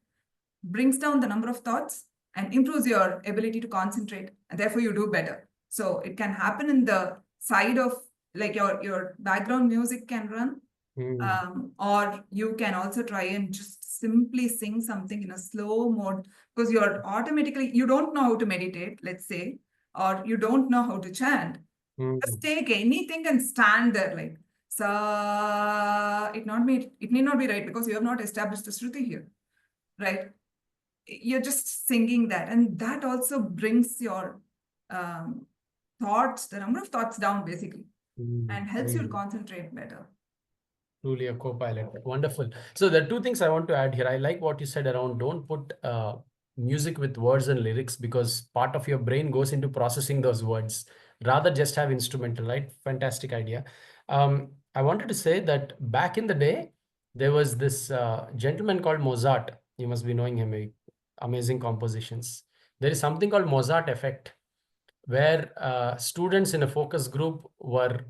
Speaker 4: brings down the number of thoughts and improves your ability to concentrate, and therefore you do better. So it can happen in the side of, like, your background music can run,
Speaker 1: Hmm.
Speaker 4: or you can also try and just simply sing something in a slow mode, because you don't know how to meditate, let's say, or you don't know how to chant.
Speaker 1: Hmm.
Speaker 4: Just take anything and stand there like, it need not be right, because you have not established the shruti here, right? You're just singing that, and that also brings your um, the number of thoughts down, basically,
Speaker 1: Hmm.
Speaker 4: and helps you to
Speaker 1: Hmm.
Speaker 4: concentrate better.
Speaker 1: Truly a co-pilot. Wonderful. So there are two things I want to add here. I like what you said around don't put music with words and lyrics, because part of your brain goes into processing those words. Rather just have instrumental, right? Fantastic idea. I wanted to say that back in the day, there was this gentleman called Mozart. You must be knowing him. Amazing compositions. There is something called Mozart effect, where students in a focus group were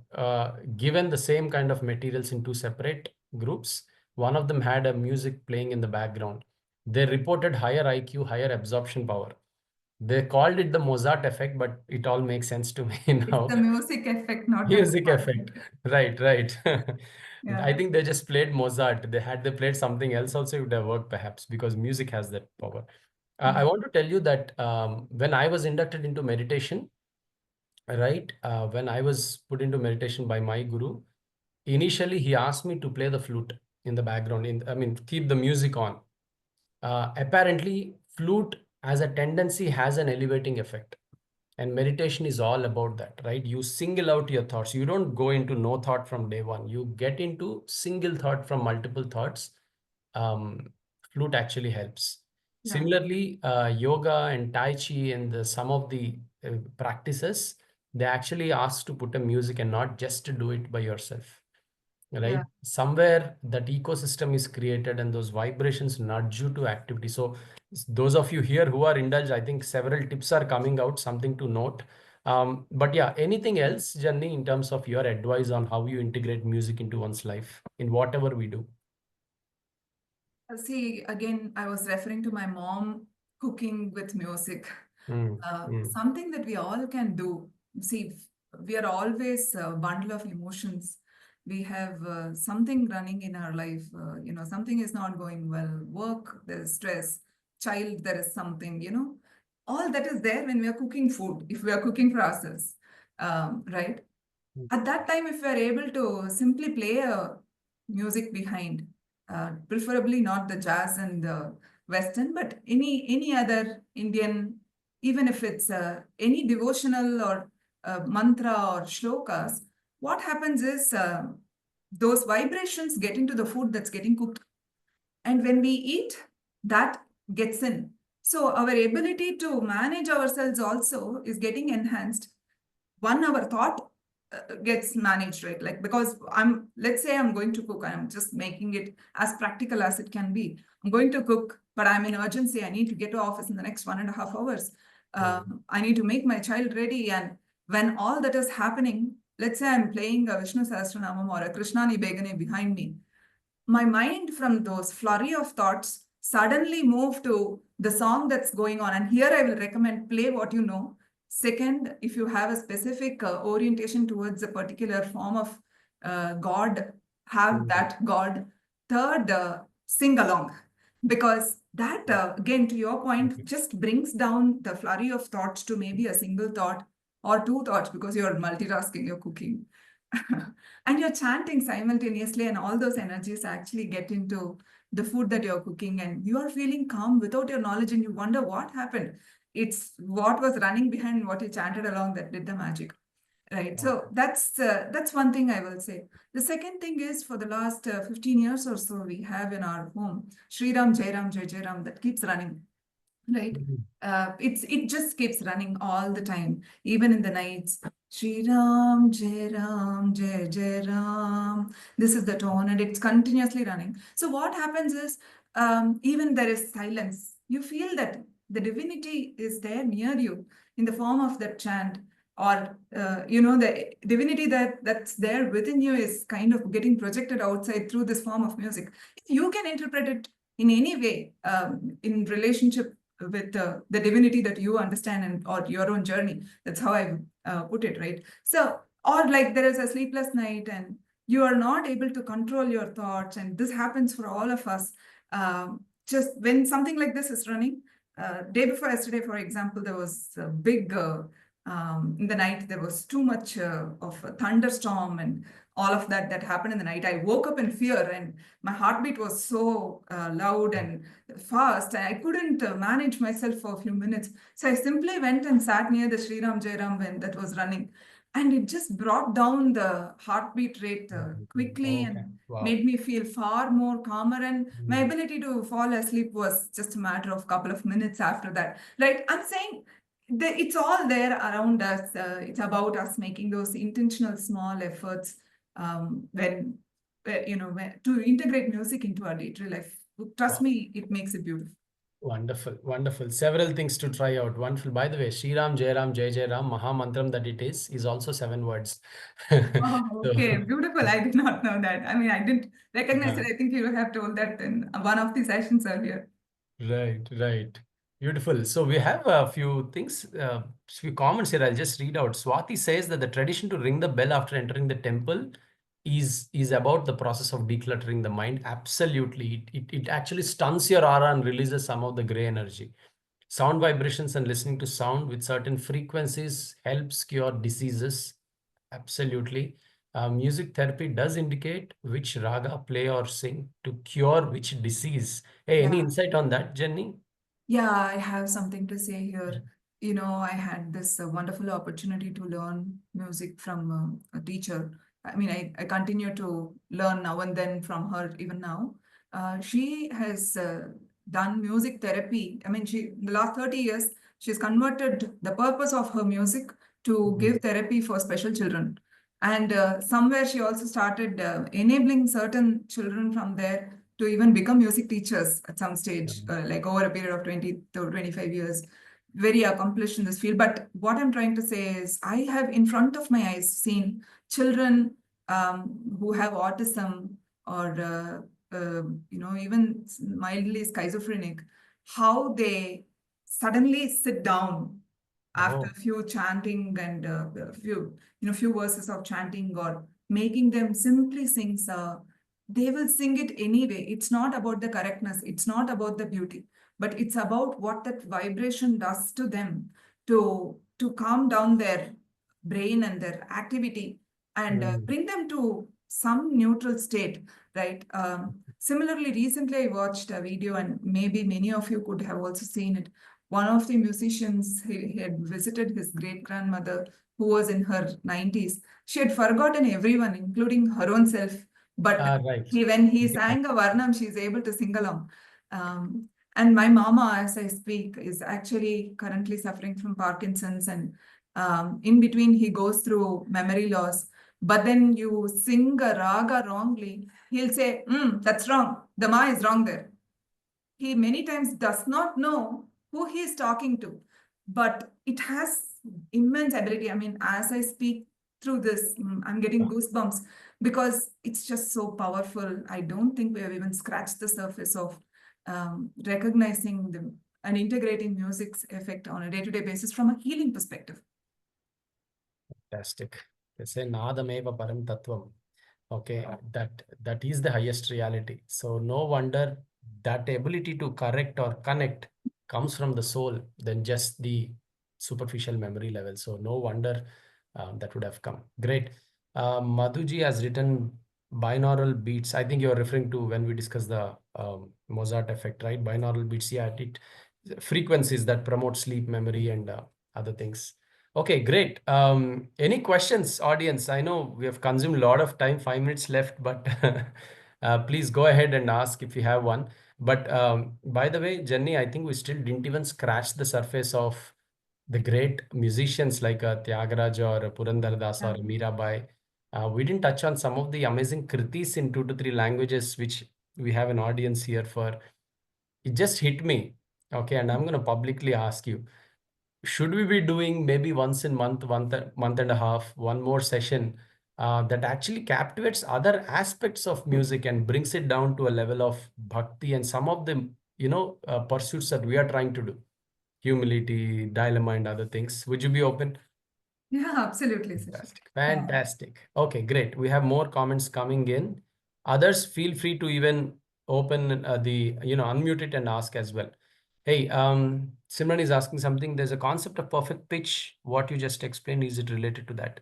Speaker 1: given the same kind of materials in two separate groups. One of them had a music playing in the background. They reported higher IQ, higher absorption power. They called it the Mozart effect, but it all makes sense to me
Speaker 4: It's
Speaker 1: now.
Speaker 4: the music effect, not the
Speaker 1: Music
Speaker 4: Mozart
Speaker 1: effect.
Speaker 4: effect.
Speaker 1: Right, right. I
Speaker 4: Yeah.
Speaker 1: think they just played Mozart. They played something else also, it would have worked perhaps, because music has that power. I
Speaker 4: Mm.
Speaker 1: want to tell you that when I was inducted into meditation, right, when I was put into meditation by my guru, initially he asked me to play the flute in the background, keep the music on. Apparently flute as a tendency has an elevating effect, and meditation is all about that, right? You single out your thoughts. You don't go into no thought from day one. You get into single thought from multiple thoughts. um, Flute actually helps.
Speaker 4: Yeah.
Speaker 1: Similarly, yoga and Tai Chi and some of the practices, they actually ask to put a music and not just to do it by yourself, right?
Speaker 4: Yeah.
Speaker 1: Somewhere that ecosystem is created and those vibrations nudge you to activity. So those of you here who are indulged, I think several tips are coming out, something to note. But yeah, anything else, Janani, in terms of your advice on how you integrate music into one's life in whatever we do?
Speaker 4: See, again, I was referring to my mom cooking with music.
Speaker 1: Mm, mm,
Speaker 4: Something that we all can do. See, we are always a bundle of emotions. We have something running in our life. Something is not going well. Work, there is stress. Child, there is something. All that is there when we are cooking food. If we are cooking for ourselves, right?
Speaker 1: mm,
Speaker 4: At that time, if we are able to simply play a music behind, preferably not the jazz and the Western, but any other Indian, even if it's any devotional or mantra or shlokas, what happens is those vibrations get into the food that's getting cooked. And when we eat, that gets in. So our ability to manage ourselves also is getting enhanced. One, our thought gets managed, right? Like, because let's say I'm going to cook, I'm just making it as practical as it can be. I'm going to cook, but I'm in urgency. I need to get to office in the next 1.5 hours. I need to make my child ready. And when all that is happening, let's say I'm playing a Vishnu Sahasranamam or a Krishnani Begane behind me, my mind from those flurry of thoughts suddenly move to the song that's going on. And here I will recommend play what you know. Second, if you have a specific orientation towards a particular form of God, have
Speaker 1: mm,
Speaker 4: that God. Third, sing along. Because that, again, to your point,
Speaker 1: mm.
Speaker 4: just brings down the flurry of thoughts to maybe a single thought or two thoughts because you're multitasking, you're cooking. And you're chanting simultaneously, and all those energies actually get into the food that you're cooking, and you are feeling calm without your knowledge, and you wonder what happened. It's what was running behind what you chanted along that did the magic, right? So that's one thing I will say. The second thing is, for the last 15 years or so, we have in our home Sri Ram Jai Ram Jai Jai Ram that keeps running, right?
Speaker 1: Mhm.
Speaker 4: It just keeps running all the time, even in the nights. Shri Ram, Jai Ram, Jai Jai Ram. This is the tone, and it's continuously running. So what happens is, even there is silence. You feel that the divinity is there near you in the form of that chant, or the divinity that's there within you is kind of getting projected outside through this form of music. If you can interpret it in any way, in relationship with the divinity that you understand and or your own journey. That's how I put it, right? So, or like there is a sleepless night and you are not able to control your thoughts, and this happens for all of us. Just when something like this is running, day before yesterday, for example, there was a big in the night. There was too much of a thunderstorm and all of that happened in the night. I woke up in fear, and my heartbeat was so loud and fast, and I couldn't manage myself for a few minutes. So I simply went and sat near the Sri Ram Jai Ram when that was running. And it just brought down the heartbeat rate quickly
Speaker 1: Okay.
Speaker 4: and
Speaker 1: Wow.
Speaker 4: made me feel far more calmer. And my
Speaker 1: Mm.
Speaker 4: ability to fall asleep was just a matter of a couple of minutes after that. Right? I'm saying that it's all there around us. It's about us making those intentional small efforts to integrate music into our day-to-day life. Trust
Speaker 1: Wow.
Speaker 4: me, it makes it beautiful.
Speaker 1: Wonderful, wonderful. Several things to try out. Wonderful. By the way, Sri Ram, Jai Ram, Jai Jai Ram, Maha Mantram that it is also 7 words.
Speaker 4: Oh, okay,
Speaker 1: So,
Speaker 4: beautiful. I did not know that. I mean, I didn't recognize
Speaker 1: uh,
Speaker 4: it. I think you have told that in one of the sessions earlier.
Speaker 1: right, right. Beautiful. So we have a few things, few comments here. I'll just read out. Swati says that the tradition to ring the bell after entering the temple is about the process of decluttering the mind. Absolutely. It actually stuns your aura and releases some of the gray energy. Sound vibrations and listening to sound with certain frequencies helps cure diseases. Absolutely. Music therapy does indicate which raga play or sing to cure which disease. Hey, any
Speaker 4: Yeah.
Speaker 1: insight on that, Jenny?
Speaker 4: Yeah, I have something to say here. I had this wonderful opportunity to learn music from a teacher. I mean, I continue to learn now and then from her even now. She has done music therapy. I mean, in the last 30 years, she's converted the purpose of her music to give therapy for special children. And somewhere she also started enabling certain children from there to even become music teachers at some stage, like over a period of 20 to 25 years. Very accomplished in this field. But what I'm trying to say is, I have in front of my eyes seen children who have autism or even mildly schizophrenic, how they suddenly sit down after a few chanting and a few verses of chanting or making them simply sing, they will sing it anyway. It's not about the correctness, it's not about the beauty, but it's about what that vibration does to them to calm down their brain and their activity and bring them to some neutral state, right? Similarly, recently I watched a video, and maybe many of you could have also seen it. One of the musicians, he had visited his great-grandmother who was in her 90s. She had forgotten everyone, including her own self. But when he sang a Varnam, she's able to sing along. And my mama, as I speak, is actually currently suffering from Parkinson's. And in between, he goes through memory loss. But then you sing a raga wrongly, he'll say, that's wrong. The ma is wrong there. He many times does not know who he is talking to, but it has immense ability. I mean, as I speak through this, I'm getting goosebumps because it's just so powerful. I don't think we have even scratched the surface of recognizing and integrating music's effect on a day-to-day basis from a healing perspective.
Speaker 1: Fantastic. They say Nadameva Param Tattvam. Okay, that is the highest reality. So no wonder that ability to correct or connect comes from the soul than just the superficial memory level. So no wonder that would have come. Great. Madhuji has written binaural beats. I think you're referring to when we discussed the Mozart effect, right? Binaural beats, yeah, frequencies that promote sleep, memory, and other things. Okay, great. Any questions, audience? I know we have consumed a lot of time, 5 minutes left, but please go ahead and ask if you have one. But by the way, Jenny, I think we still didn't even scratch the surface of the great musicians like Tyagaraja or Purandar Das or Mirabai. We didn't touch on some of the amazing kritis in 2 to 3 languages, which we have an audience here for. It just hit me. Okay, and I'm going to publicly ask you, should we be doing maybe once in month, month and a half, one more session that actually captivates other aspects of music and brings it down to a level of bhakti and some of the pursuits that we are trying to do, humility, dilemma, and other things? Would you be open?
Speaker 4: Yeah, absolutely.
Speaker 1: Fantastic. Okay, great. We have more comments coming in. Others, feel free to even open unmute it and ask as well. Hey, Simran is asking something. There's a concept of perfect pitch. What you just explained, is it related to that?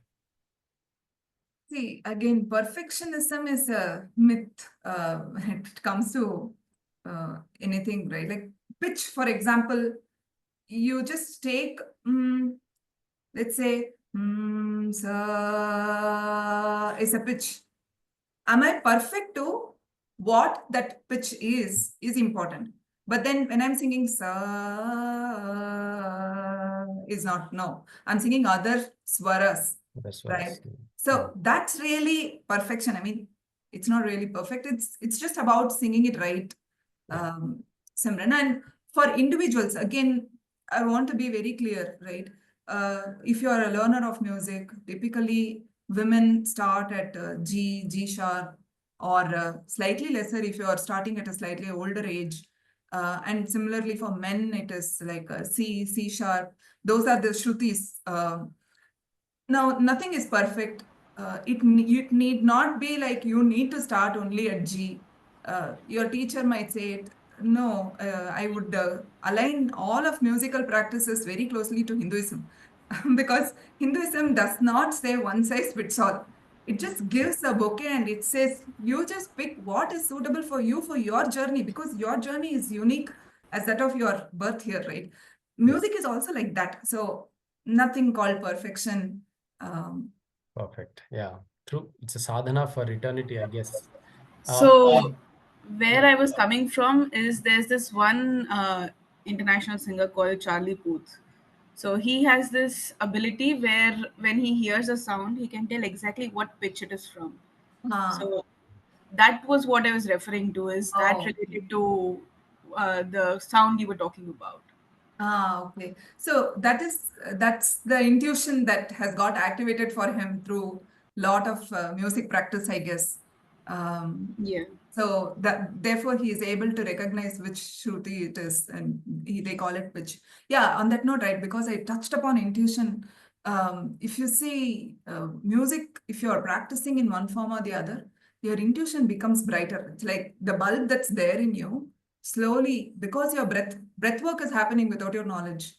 Speaker 4: See, again, perfectionism is a myth when it comes to anything, right? Like pitch, for example, you just take, let's say, sa is a pitch. Am I perfect to what that pitch is important. But then when I'm singing sa is not, no. I'm singing other swaras, right? So that's really perfection. I mean, it's not really perfect. It's just about singing it right, Simran. And for individuals, again, I want to be very clear, right? If you are a learner of music, typically women start at G sharp, or slightly lesser if you are starting at a slightly older age. And similarly for men, it is like C sharp. Those are the shrutis. Now, nothing is perfect. It need not be like you need to start only at G. Your teacher might say, no, I would align all of musical practices very closely to Hinduism. Because Hinduism does not say one size fits all. It just gives a bouquet and it says, you just pick what is suitable for you for your journey, because your journey is unique as that of your birth here, right? Music is also like that. So nothing called perfection.
Speaker 1: Perfect. Yeah, true. It's a sadhana for eternity, I guess.
Speaker 2: So where I was coming from is there's this one international singer called Charlie Puth. So he has this ability where when he hears a sound, he can tell exactly what pitch it is from.
Speaker 4: Ah,
Speaker 2: So that was what I was referring to. Is that
Speaker 4: oh, okay.
Speaker 2: related to the sound you were talking about?
Speaker 4: Ah, okay. So that's the intuition that has got activated for him through lot of music practice, I guess. Um,
Speaker 2: Yeah.
Speaker 4: so that therefore he is able to recognize which Shruti it is, and they call it pitch. Yeah, on that note, right? Because I touched upon intuition. If you see music, if you are practicing in one form or the other, your intuition becomes brighter. It's like the bulb that's there in you slowly, because your breath work is happening without your knowledge,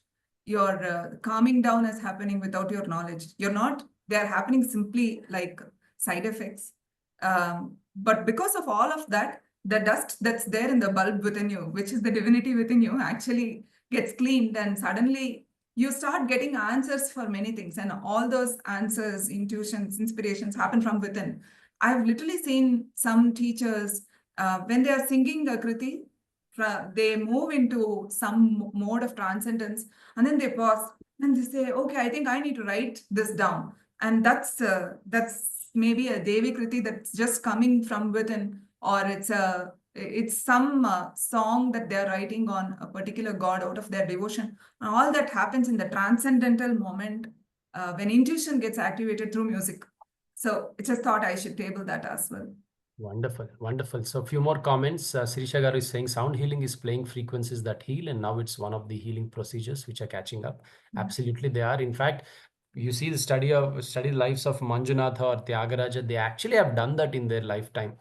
Speaker 4: your calming down is happening without your knowledge. You're not, they're happening simply like side effects. But because of all of that, the dust that's there in the bulb within you, which is the divinity within you, actually gets cleaned, and suddenly you start getting answers for many things, and all those answers, intuitions, inspirations happen from within. I've literally seen some teachers when they are singing a kriti, they move into some mode of transcendence, and then they pause and they say, okay, I think I need to write this down. And that's maybe a Devi Kriti that's just coming from within, or it's some song that they're writing on a particular god out of their devotion. And all that happens in the transcendental moment when intuition gets activated through music. So it's just thought I should table that as well.
Speaker 1: Wonderful, wonderful. So a few more comments. Sirisha Garu is saying sound healing is playing frequencies that heal, and now it's one of the healing procedures which are catching up.
Speaker 4: Yeah.
Speaker 1: Absolutely, they are. In fact, you see the study lives of Manjunatha or Tyagaraja, they actually have done that in their lifetime.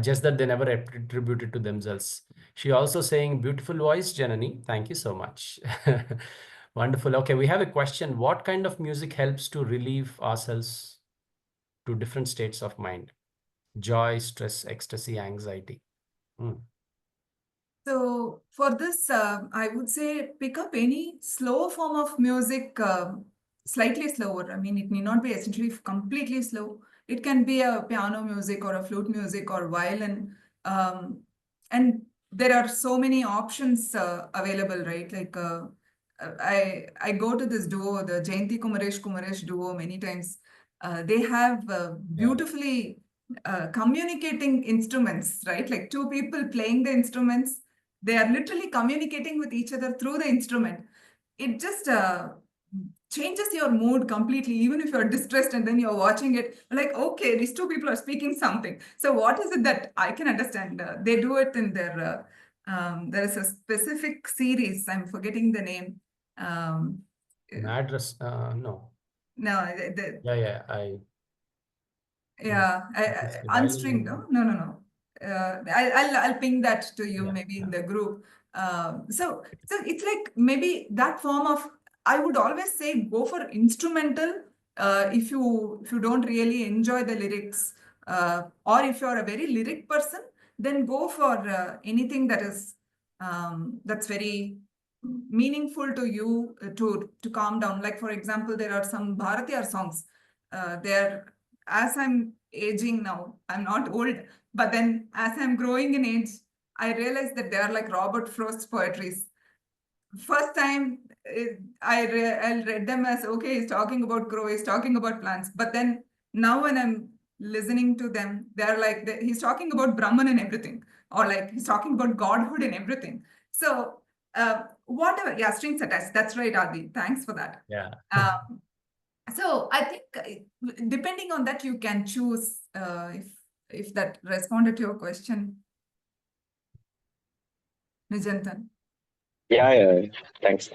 Speaker 1: Just that they never attributed to themselves. She also saying beautiful voice, Janani. Thank you so much. Wonderful. Okay, we have a question. What kind of music helps to relieve ourselves to different states of mind? Joy, stress, ecstasy, anxiety. Mm.
Speaker 4: So for this, I would say pick up any slow form of music, slightly slower. I mean, it need not be essentially completely slow. It can be a piano music or a flute music or violin. Um, and there are so many options available, right? Like I go to this duo, the Jayanti Kumaresh duo, many times. They have
Speaker 1: Yeah.
Speaker 4: beautifully communicating instruments, right? Like two people playing the instruments, they are literally communicating with each other through the instrument. It just changes your mood completely, even if you're distressed and then you're watching it, like, okay, these two people are speaking something. So what is it that I can understand? They do it in their, there is a specific series, I'm forgetting the name.
Speaker 1: Madras, no.
Speaker 4: No,
Speaker 1: Yeah, yeah.
Speaker 4: yeah,
Speaker 1: It's the
Speaker 4: unstringed.
Speaker 1: violin.
Speaker 4: No, no, no, no. I'll ping that to you
Speaker 1: Yeah,
Speaker 4: maybe in
Speaker 1: yeah.
Speaker 4: the group. So it's like maybe that form of. I would always say go for instrumental. If you don't really enjoy the lyrics, or if you're a very lyric person, then go for anything that is that's very meaningful to you, to calm down. Like for example, there are some Bharatiya songs. They're, as I'm aging now, I'm not old, but then as I'm growing in age, I realized that they are like Robert Frost's poetries. First time I read them as, okay, he's talking about grow, he's talking about plants. But then now when I'm listening to them, they're like, he's talking about Brahman and everything, or like he's talking about Godhood and everything. So whatever, yeah, strings attached. That's right, Adi. Thanks for that.
Speaker 1: Yeah.
Speaker 4: So I think depending on that, you can choose if that responded to your question, Nijantan.
Speaker 3: Yeah. Thanks.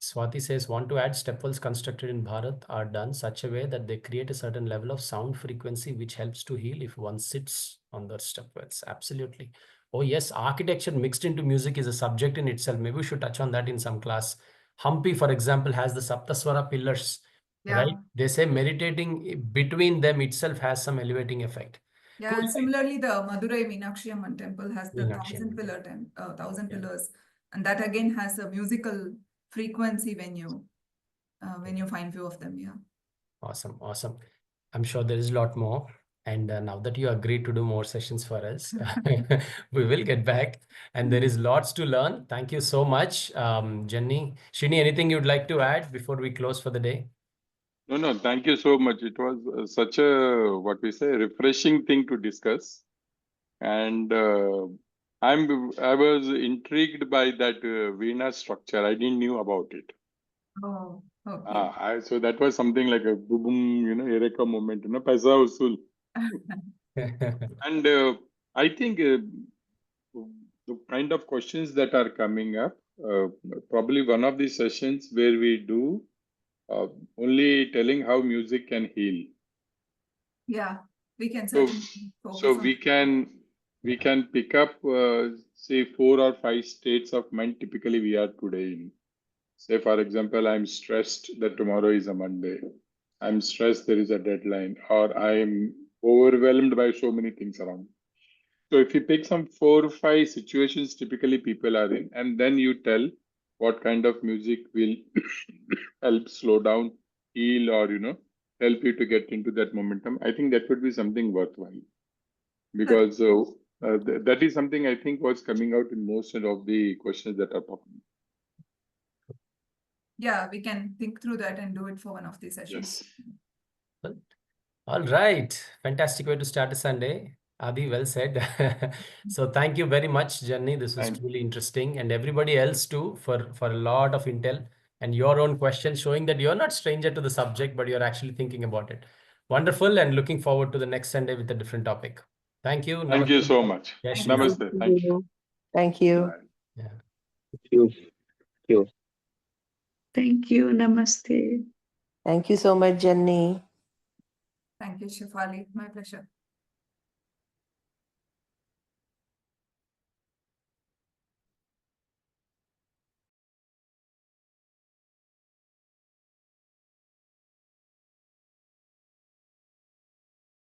Speaker 1: Swati says, want to add stepwells constructed in Bharat are done such a way that they create a certain level of sound frequency which helps to heal if one sits on the stepwells. Absolutely. Oh yes, architecture mixed into music is a subject in itself. Maybe we should touch on that in some class. Hampi, for example, has the Sapta Swara pillars,
Speaker 4: Yeah.
Speaker 1: right? They say meditating between them itself has some elevating effect.
Speaker 4: Yeah,
Speaker 1: Cool.
Speaker 4: and similarly, the Madurai Meenakshi Amman temple has the
Speaker 1: Meenakshi
Speaker 4: thousand
Speaker 1: Amman.
Speaker 4: pillar thousand
Speaker 1: Yeah.
Speaker 4: pillars, and that again has a musical frequency when you find few of them. Yeah.
Speaker 1: Awesome. Awesome. I'm sure there is a lot more. And now that you agreed to do more sessions for us, we will get back. And there is lots to learn. Thank you so much, Jenny. Shini, anything you'd like to add before we close for the day?
Speaker 5: No, thank you so much. It was such a, what we say, refreshing thing to discuss. And I was intrigued by that Veena structure. I didn't knew about it.
Speaker 4: Oh, okay.
Speaker 5: So that was something like a boom, eureka moment, paisa usul. And I think the kind of questions that are coming up, probably one of the sessions where we do only telling how music can heal.
Speaker 4: Yeah, we can
Speaker 5: So,
Speaker 4: certainly focus
Speaker 5: so
Speaker 4: on
Speaker 5: we can pick up say 4 or 5 states of mind typically we are today in. Say for example, I'm stressed that tomorrow is a Monday. I'm stressed there is a deadline, or I'm overwhelmed by so many things around. So if you pick some 4 or 5 situations typically people are in, and then you tell what kind of music will help slow down, heal, or help you to get into that momentum, I think that would be something worthwhile. Because that is something I think was coming out in most of the questions that are popping.
Speaker 4: Yeah, we can think through that and do it for one of these sessions.
Speaker 5: Yes.
Speaker 1: All right. Fantastic way to start a Sunday. Adi, well said. So thank you very much, Janni. This was truly interesting. And everybody else too for a lot of intel and your own questions showing that you're not stranger to the subject, but you're actually thinking about it. Wonderful. And looking forward to the next Sunday with a different topic. Thank you.
Speaker 5: Thank you
Speaker 1: Namaste.
Speaker 5: so much.
Speaker 1: Yes,
Speaker 5: Namaste. Thank you.
Speaker 6: Thank you.
Speaker 5: Bye.
Speaker 1: Yeah.
Speaker 3: Thank you. Thank you.
Speaker 6: Thank you. Namaste. Thank you so much, Jenny.
Speaker 4: Thank you, Shefali. My pleasure.